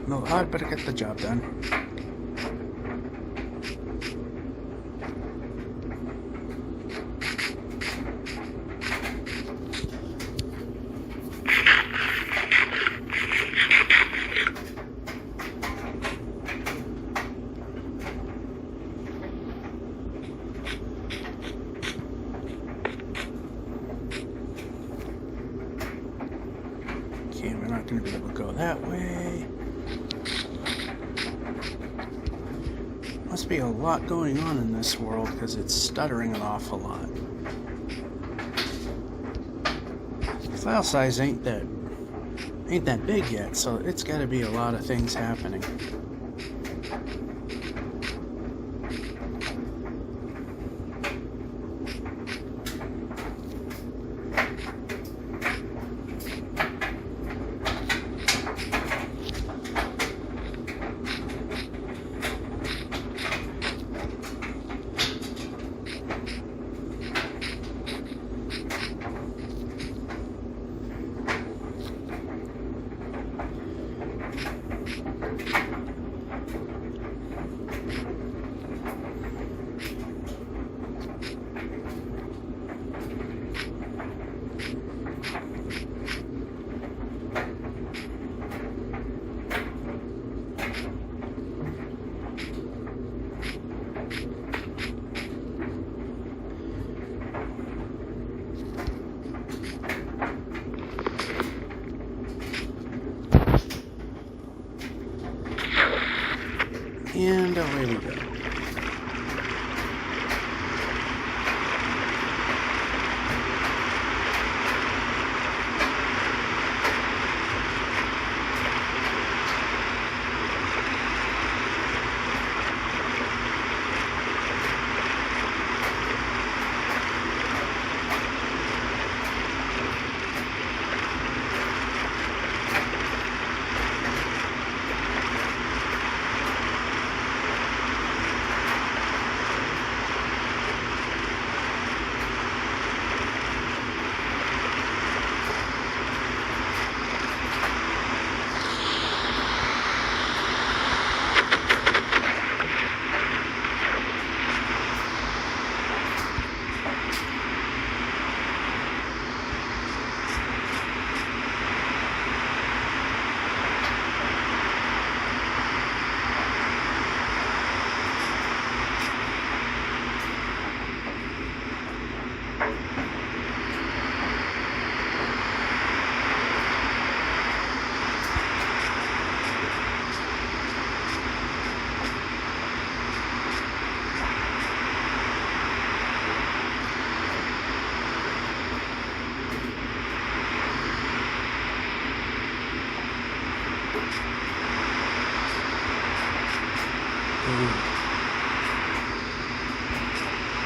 A little hot, but I get the job done. Okay, we're not going to be able to go that way. Must be a lot going on in this world because it's stuttering an awful lot. File size ain't that big yet, so it's got to be a lot of things happening. And away we go.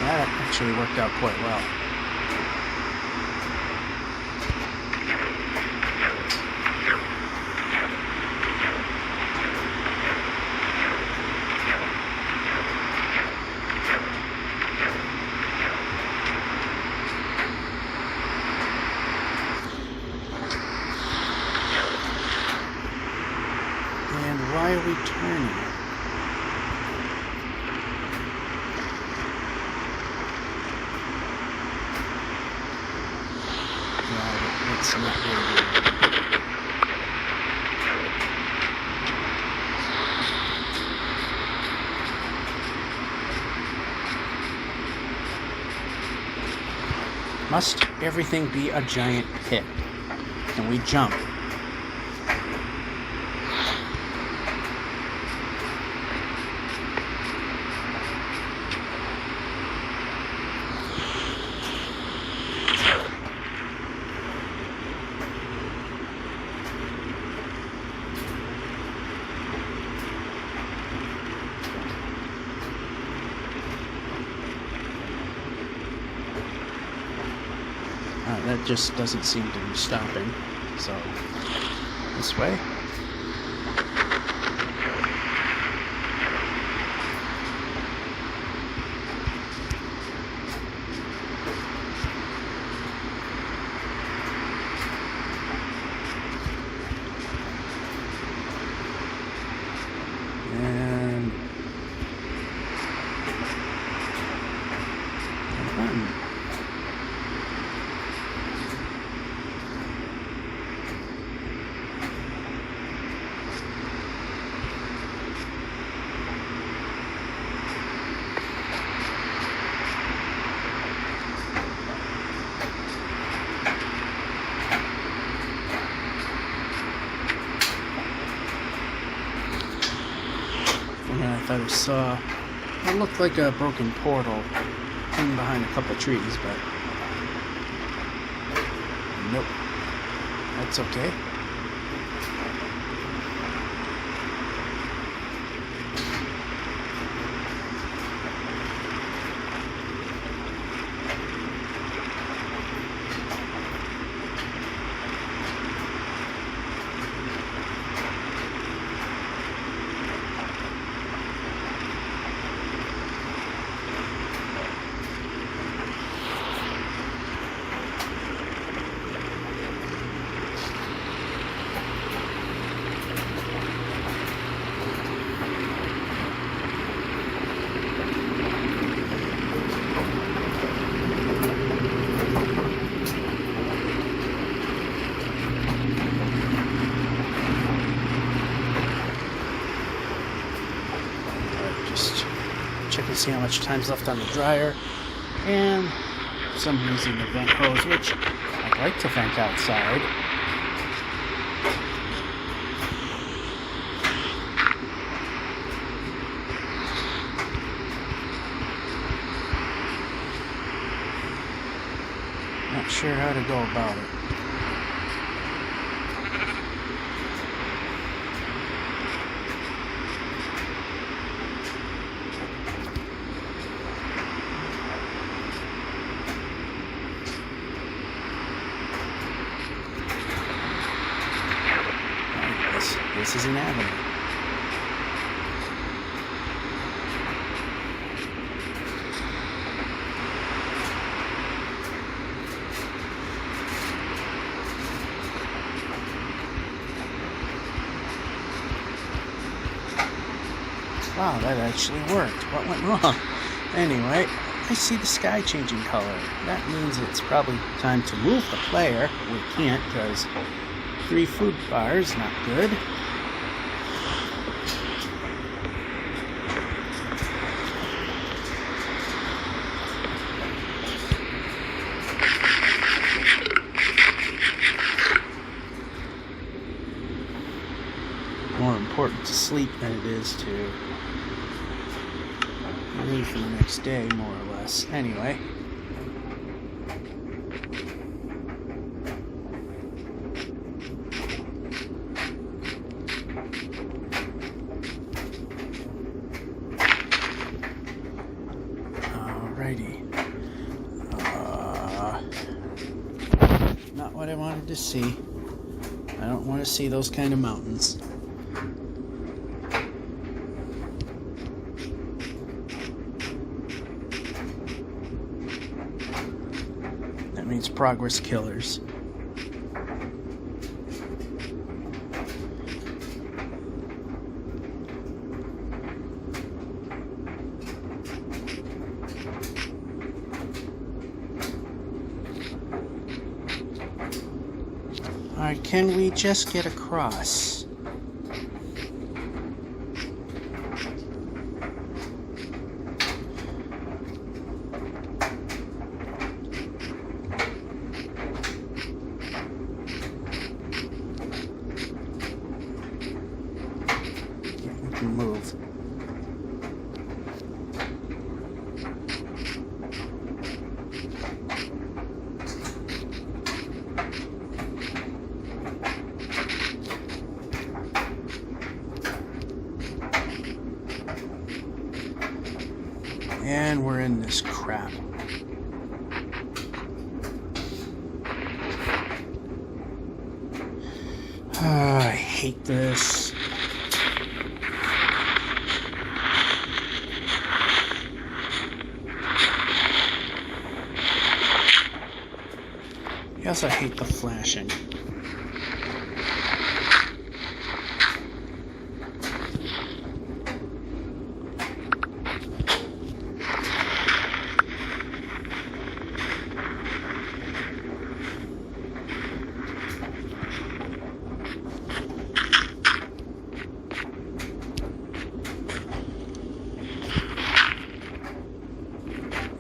That actually worked out quite well. And why are we turning? It's not really good. Must everything be a giant pit? Can we jump? That just doesn't seem to be stopping, so this way. And I thought I saw what looked like a broken portal hidden behind a couple trees, but nope. That's okay. Just check and see how much time's left on the dryer, and for some reason the vent hose, which I'd like to vent outside, not sure how to go about it. This is an avenue. Wow, that actually worked. What went wrong? Anyway, I see the sky changing color. That means it's probably time to move the player. We can't because 3 food bars, not good. More important to sleep than it is to leave for the next day, more or less. Anyway. Alrighty. Not what I wanted to see. I don't want to see those kind of mountains. That means progress killers. Alright, can we just get across? Move. And we're in this crap. I hate this. Yes, I hate the flashing.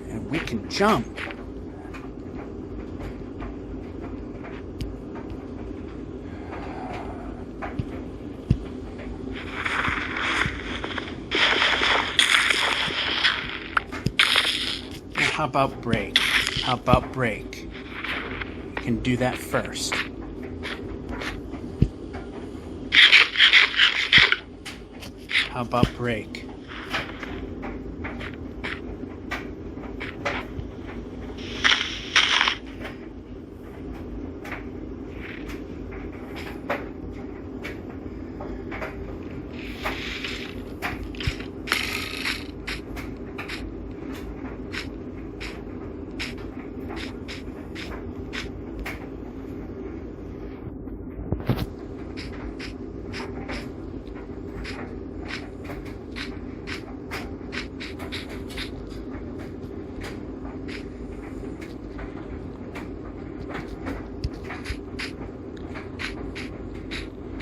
And we can jump. How about brake? How about brake? You can do that first. How about brake?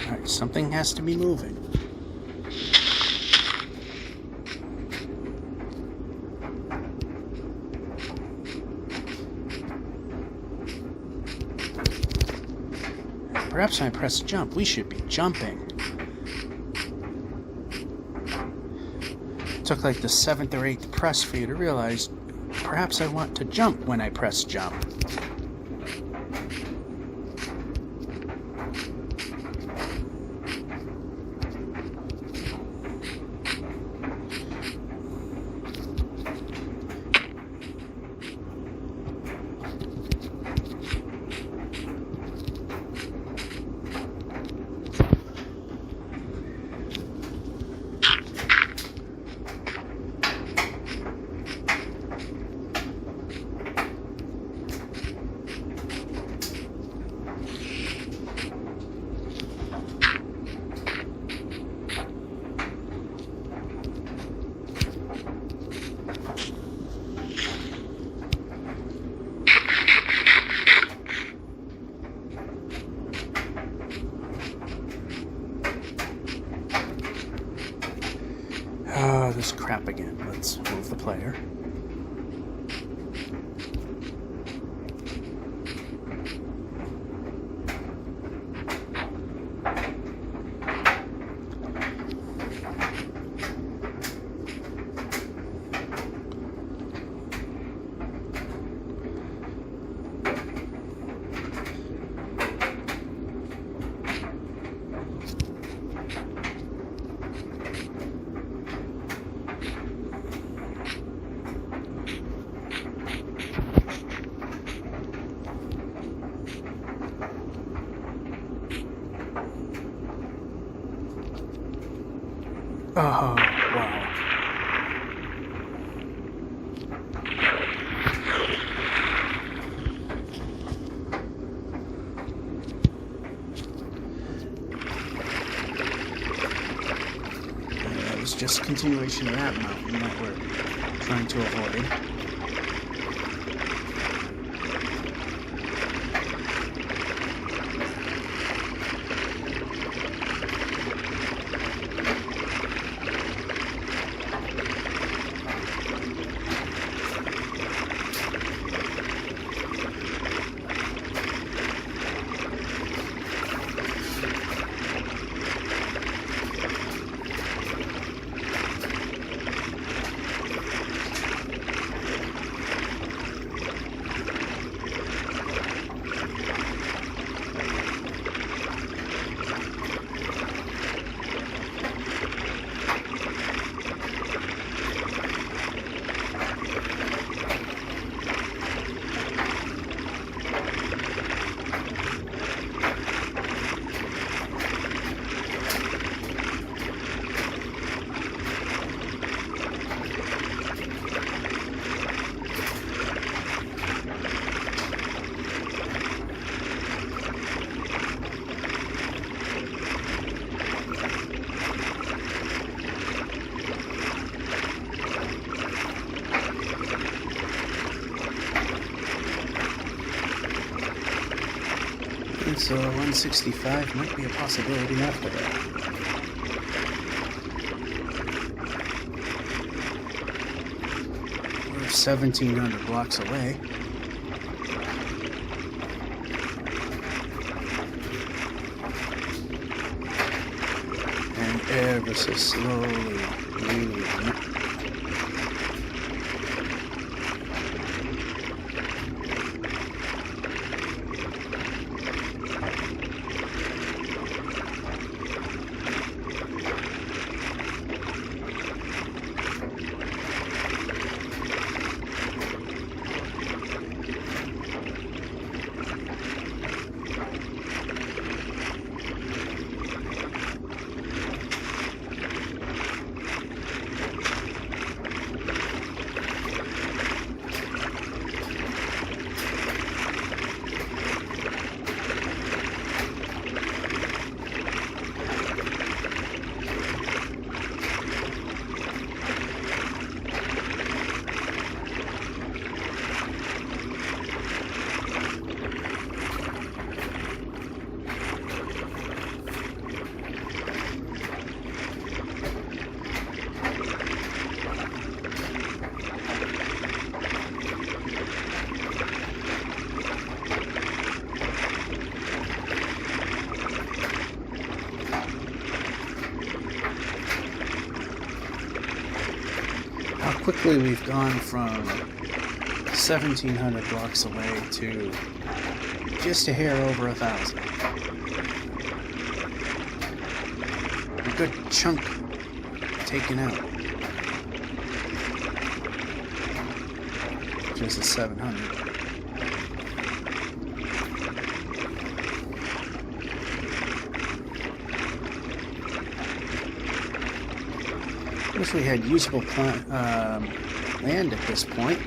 Alright, something has to be moving. Perhaps when I press jump, we should be jumping. It took like the 7th or 8th press for you to realize perhaps I want to jump when I press jump. Oh, this crap again. Let's move the player. Oh, wow. That was just a continuation of that mountain that we're trying to avoid. So 165 might be a possibility after that. We're 1,700 blocks away. And ever so slowly moving. quickly we've gone from 1,700 blocks away to just a hair over 1,000. A good chunk taken out. Just a 700. Wish we had usable land at this point.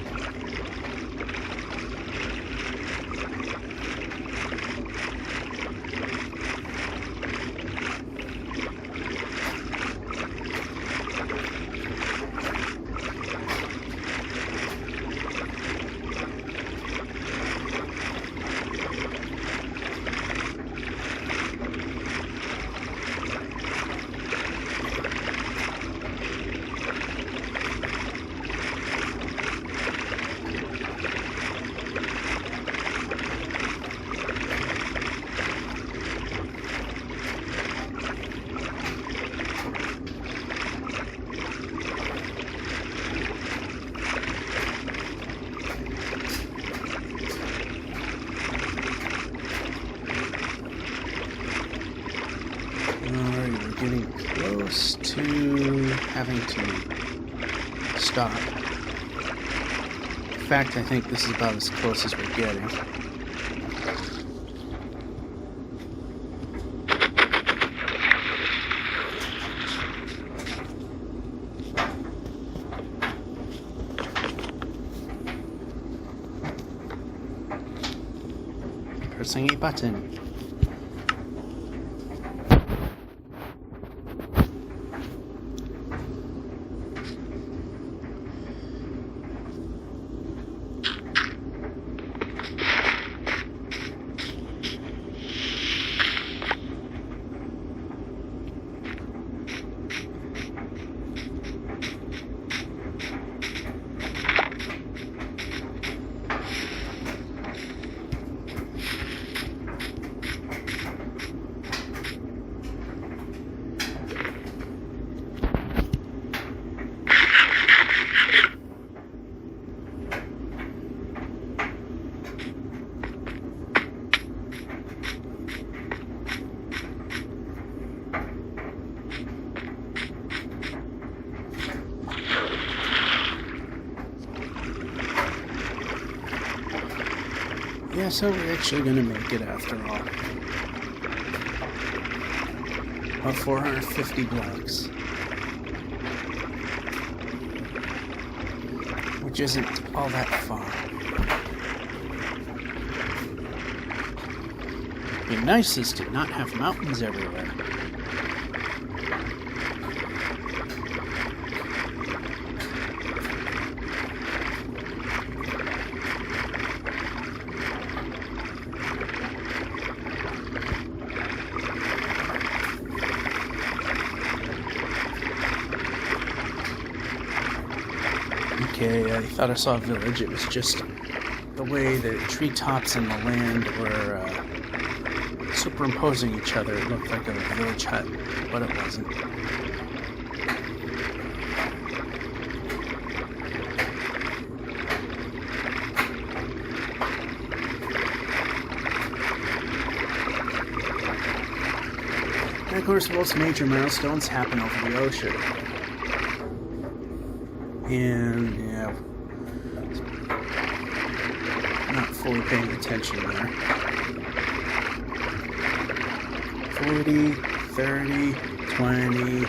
Getting close to having to stop. In fact, I think this is about as close as we're getting. Pressing a button. Yeah, so we're actually going to make it after all. About 450 blocks. Which isn't all that far. It'd be nicest to not have mountains everywhere. Okay, I thought I saw a village. It was just the way the treetops and the land were superimposing each other. It looked like a village hut, but it wasn't. And of course, most major milestones happen over the ocean. And, yeah, not fully paying attention there. 40, 30, 20,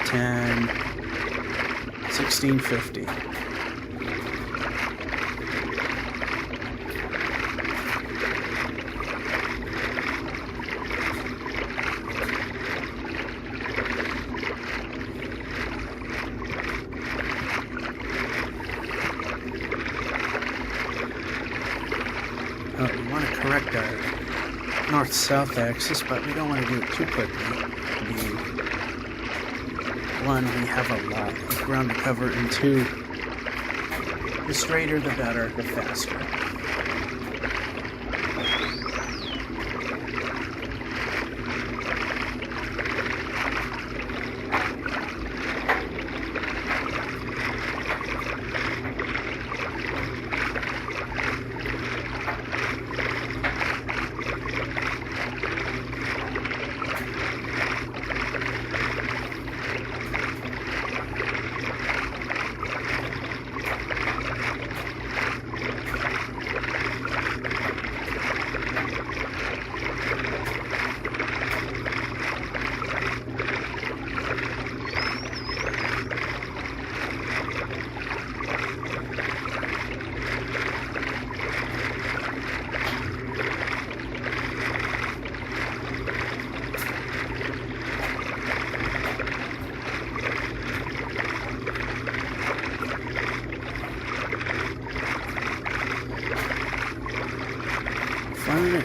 10, 1650. We want to correct our north-south axis, but we don't want to do it too quickly. One, we have a lot of ground to cover, and two, the straighter the better, the faster.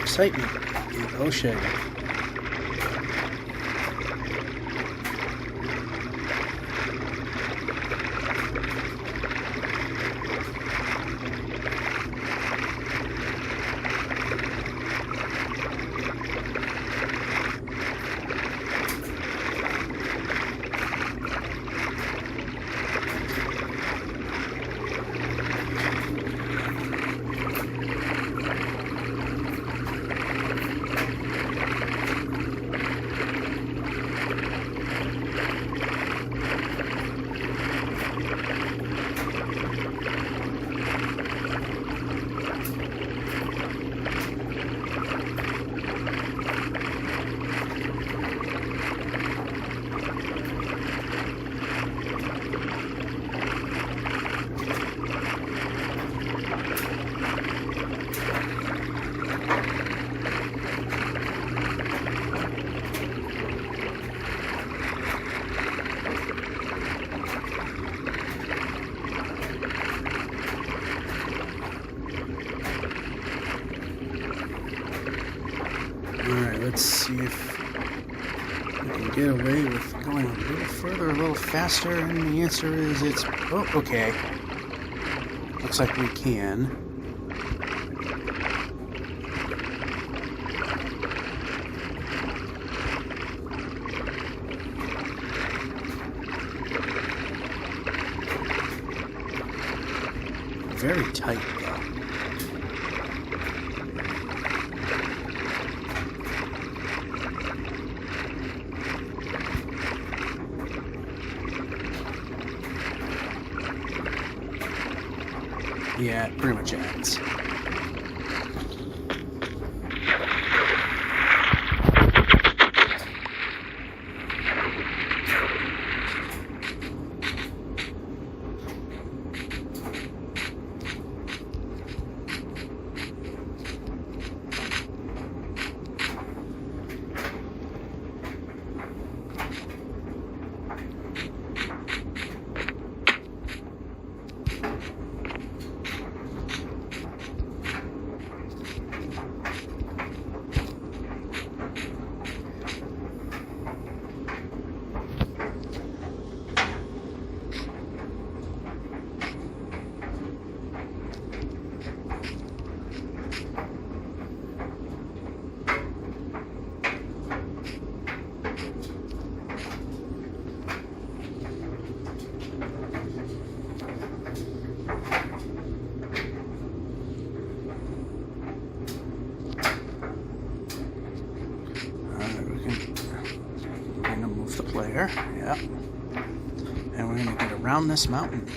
excitement in the ocean. Alright, let's see if we can get away with going a little further, a little faster, and the answer is it's... Oh, okay. Looks like we can. Very tight, though. Yeah, it pretty much ends. Player, yeah. And we're going to get around this mountain.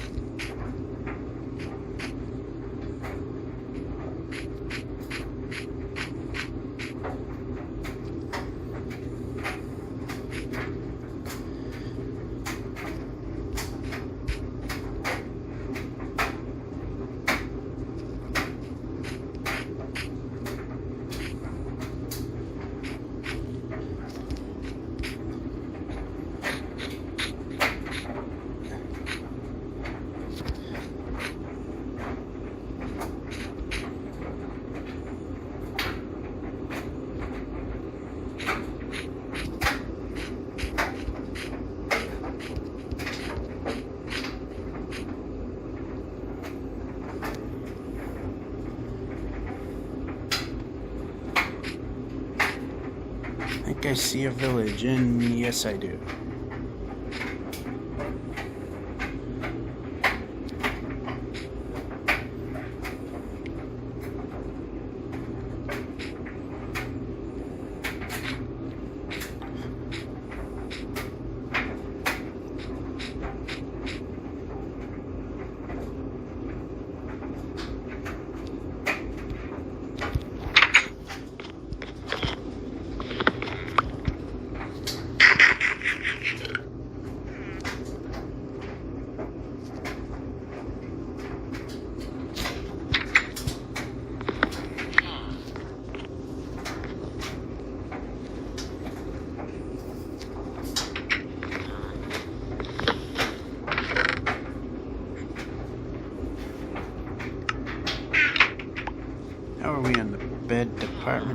I think I see a village, and yes, I do.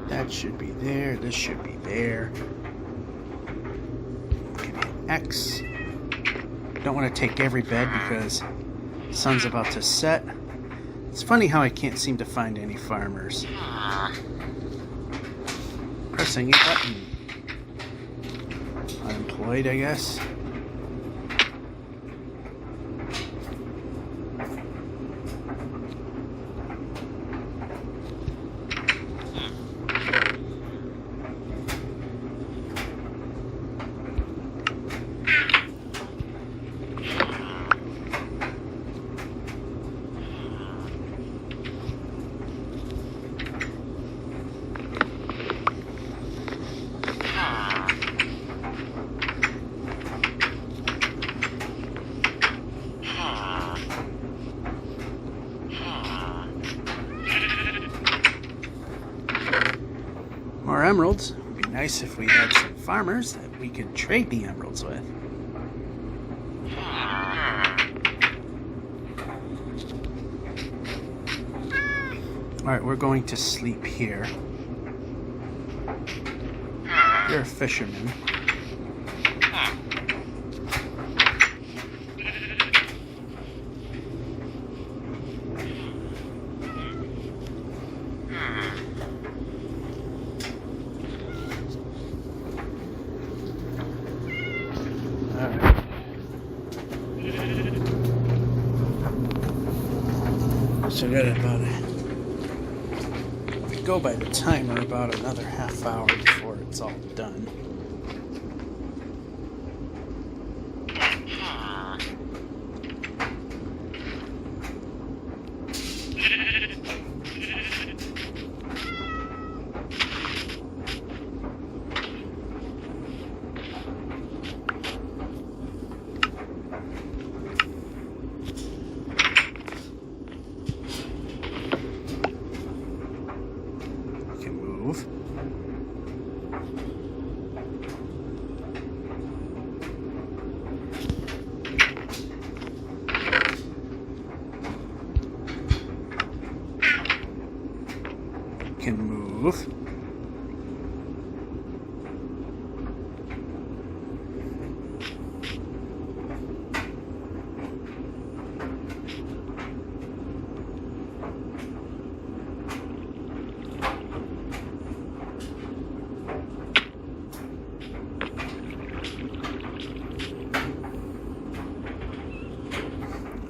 That should be there. This should be there. Can hit X. Don't want to take every bed because the sun's about to set. It's funny how I can't seem to find any farmers. Pressing a button. Unemployed, I guess. More emeralds. It would be nice if we had some farmers that we could trade the emeralds with. Alright, we're going to sleep here. You're a fisherman. So I got about go by the timer about another half hour before it's all done. Can move.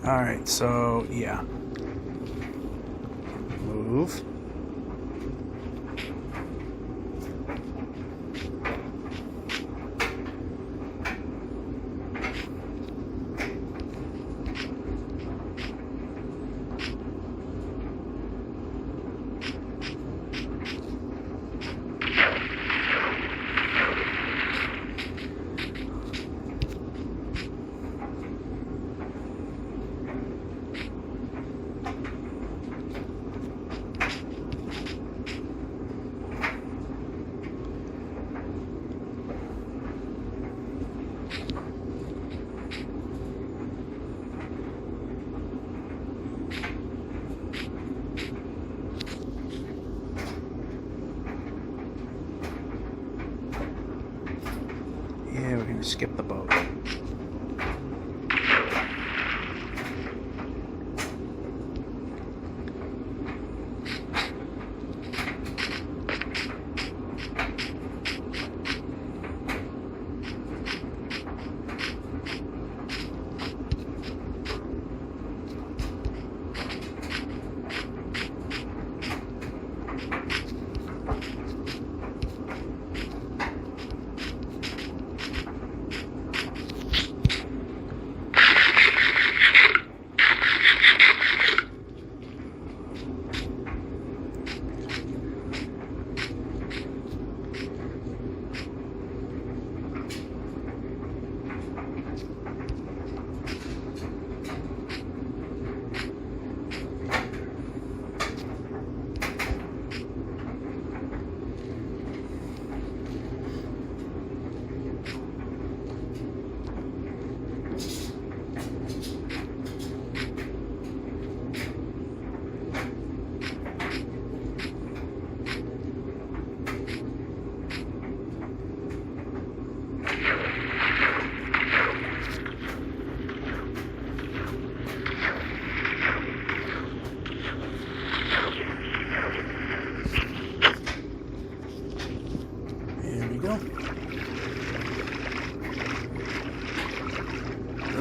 All right, so yeah. Move. Yeah, we're gonna skip the boat.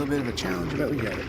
bit of a challenge, but we got it.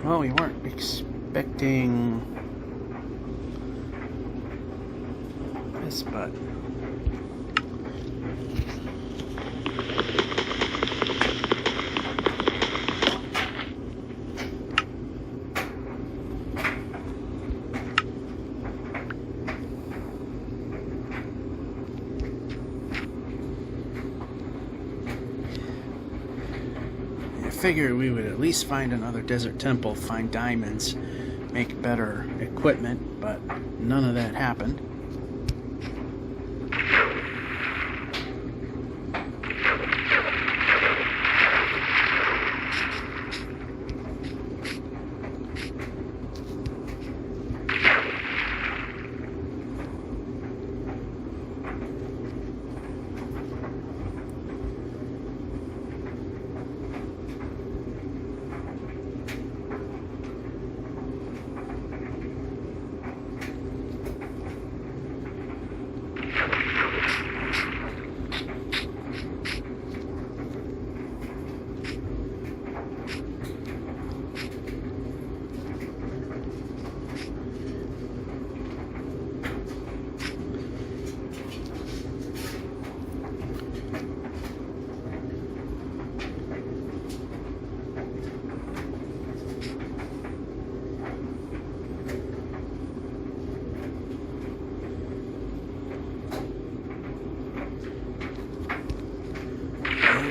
Well, we weren't expecting this, but I figured we would at least find another desert temple, find diamonds, make better equipment, but none of that happened.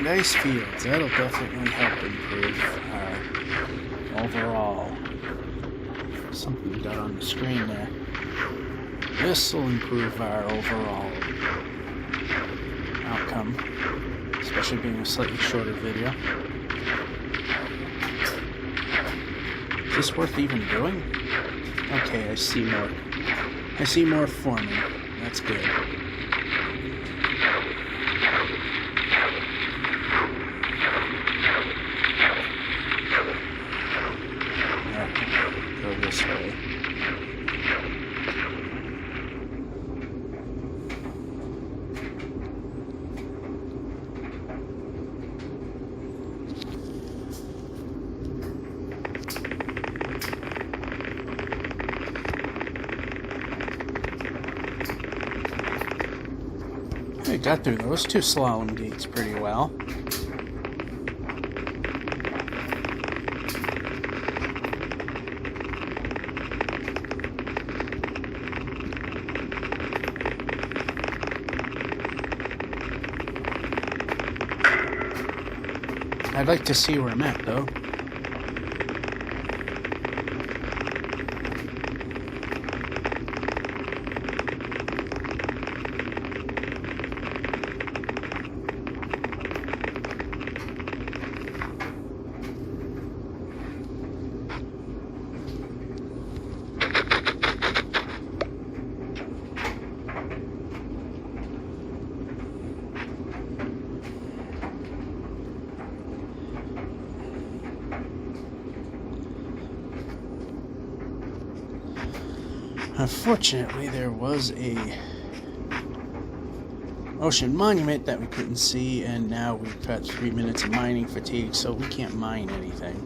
Ice fields, that'll definitely help improve our overall. Something we got on the screen there. This will improve our overall outcome, especially being a slightly shorter video. Is this worth even doing? Okay, I see more. I see more forming. That's good. This way. I got through those two slalom gates pretty well. I'd like to see where I'm at, though. Unfortunately, there was a ocean monument that we couldn't see, and now we've got 3 minutes of mining fatigue, so we can't mine anything.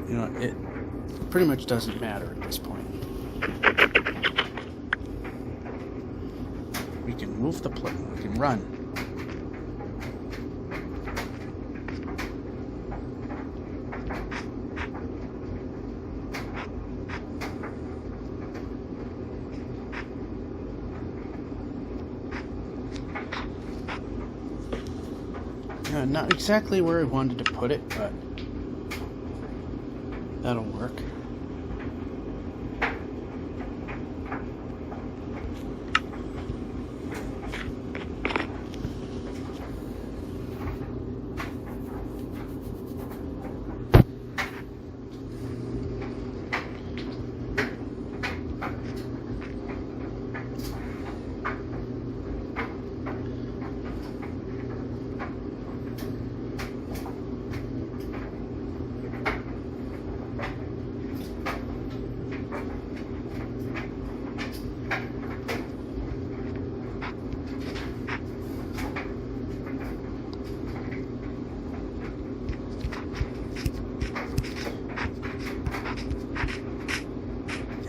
You know, it pretty much doesn't matter at this point. We can move the plane. We can run. Not exactly where I wanted to put it, but that'll work.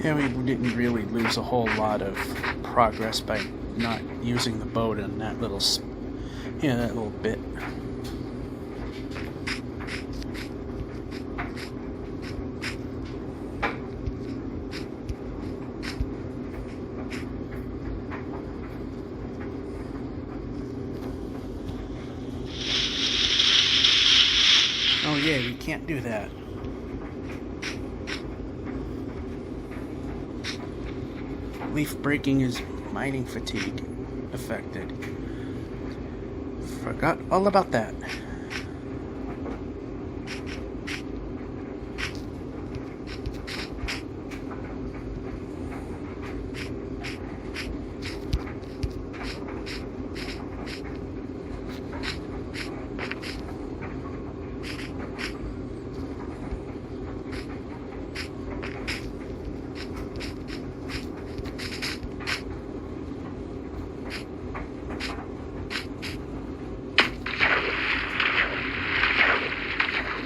Yeah, we didn't really lose a whole lot of progress by not using the boat in that little, that little bit. Oh yeah, you can't do that. Leaf breaking is mining fatigue affected. Forgot all about that.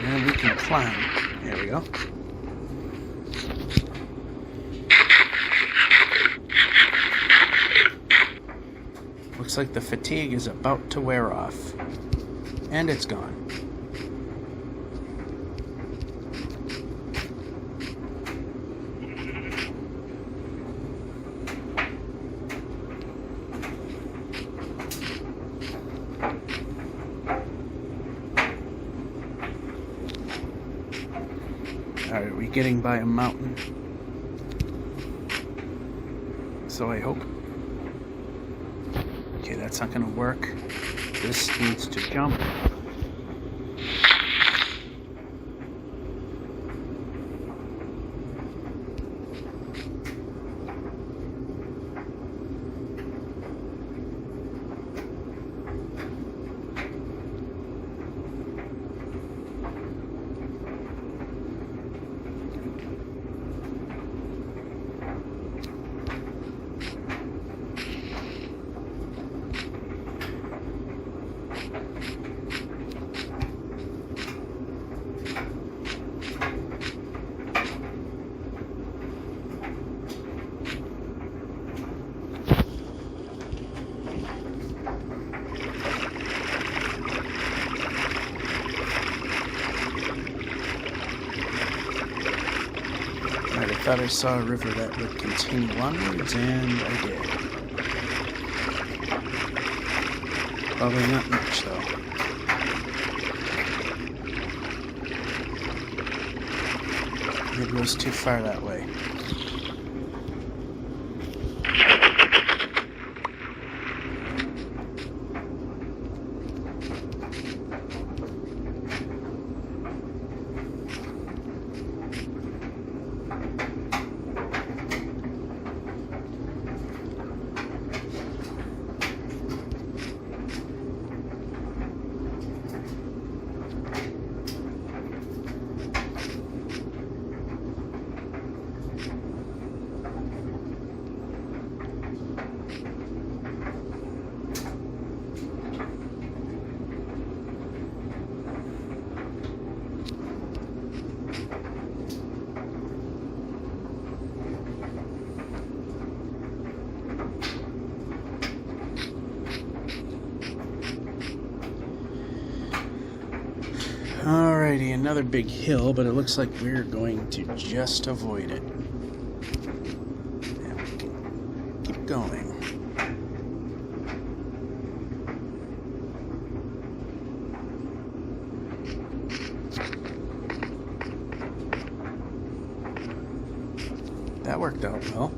And we can climb. There we go. Looks like the fatigue is about to wear off. And it's gone. Alright, are we getting by a mountain? So I hope. Okay, that's not gonna work. This needs to jump. I thought I saw a river that would continue onwards, and I did. Probably not much, though. It goes too far that way. Alrighty, another big hill, but it looks like we're going to just avoid it. And we can keep going. That worked out well.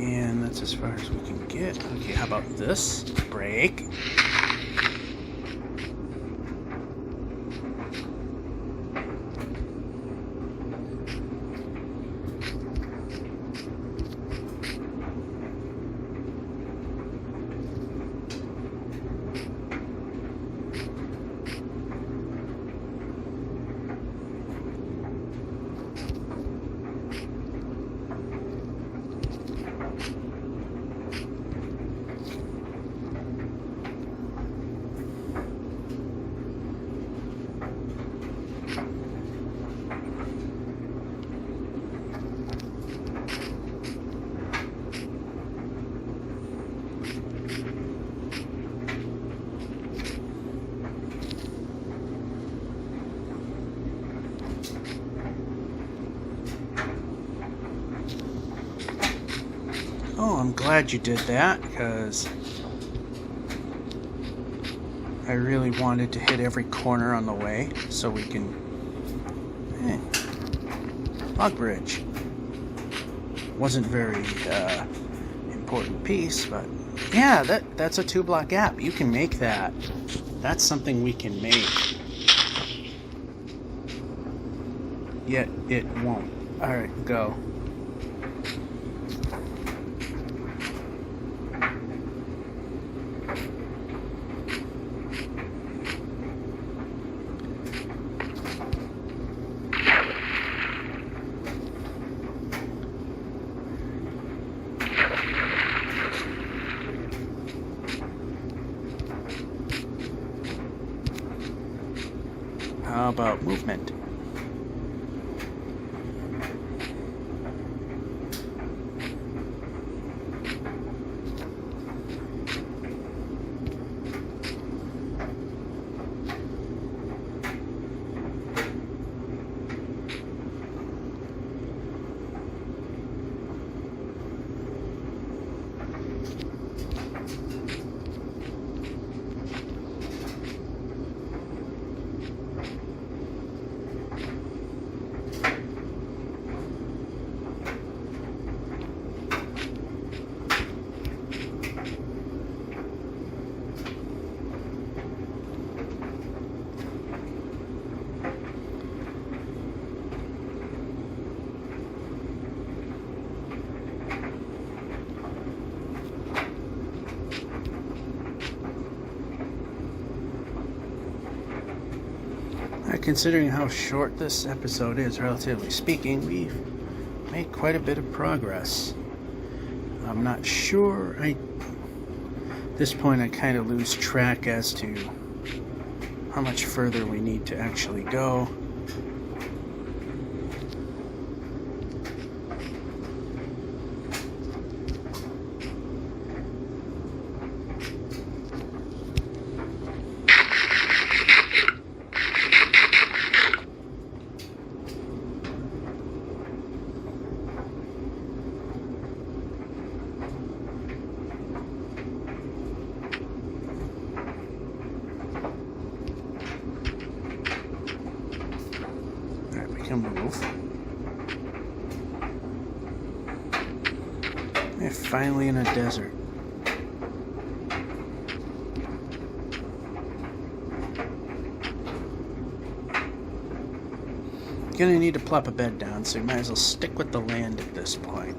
And that's as far as we can get. Okay, how about this? Break. Oh, I'm glad you did that, because I really wanted to hit every corner on the way so we can... log bridge. Wasn't very important piece, but yeah, that's a 2-block gap. You can make that. That's something we can make. Yet it won't. Alright, go. How about movement? Considering how short this episode is, relatively speaking, we've made quite a bit of progress. I'm not sure. At this point, I kind of lose track as to how much further we need to actually go. Can move. We're finally in a desert. Gonna need to plop a bed down, so you might as well stick with the land at this point.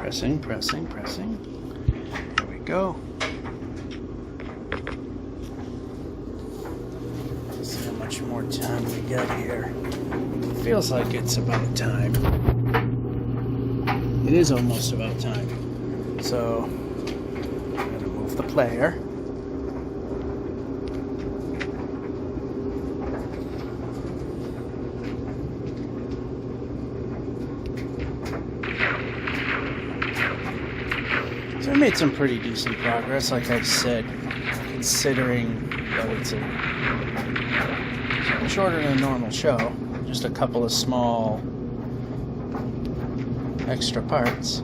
Pressing. There we go. Let's see how much more time we got here. Feels like it's about time. It is almost about time. So, I'm going to move the player. So I made some pretty decent progress, like I said, considering that it's a shorter than a normal show. Just a couple of small extra parts.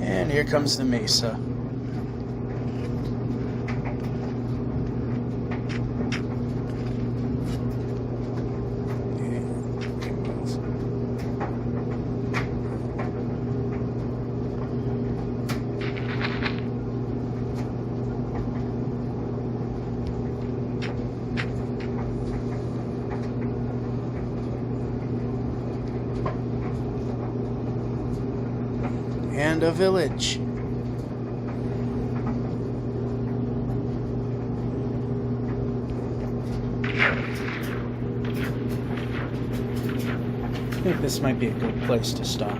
And here comes the mesa. And a village. I think this might be a good place to stop.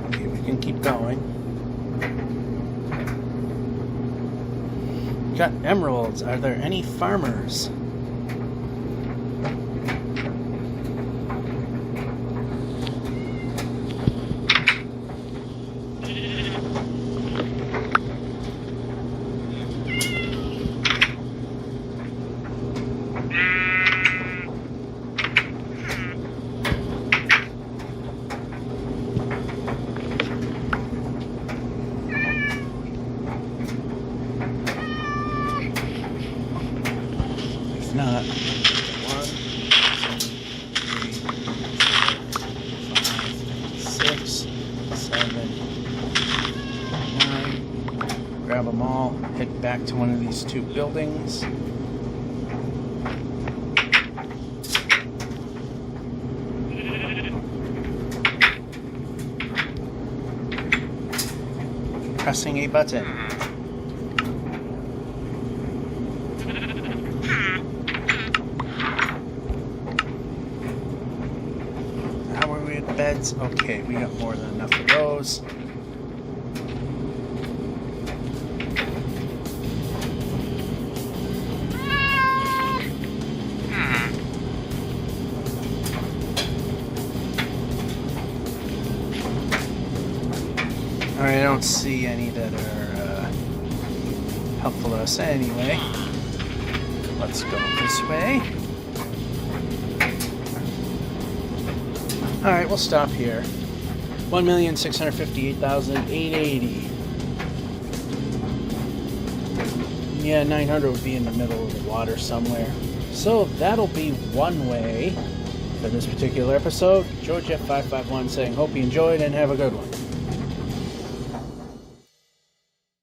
Okay, we can keep going. Got emeralds. Are there any farmers? Not 1, 2, 3, 4, 5, 6, 7, 9. Grab them all, head back to one of these two buildings. Pressing a button. Beds. Okay, we got more than enough of those. Alright, I don't see any that are helpful to us anyway. Let's go this way. Alright, we'll stop here. 1,658,880. Yeah, 900 would be in the middle of the water somewhere. So that'll be one way for this particular episode. GeorgeF551 saying, hope you enjoyed and have a good one.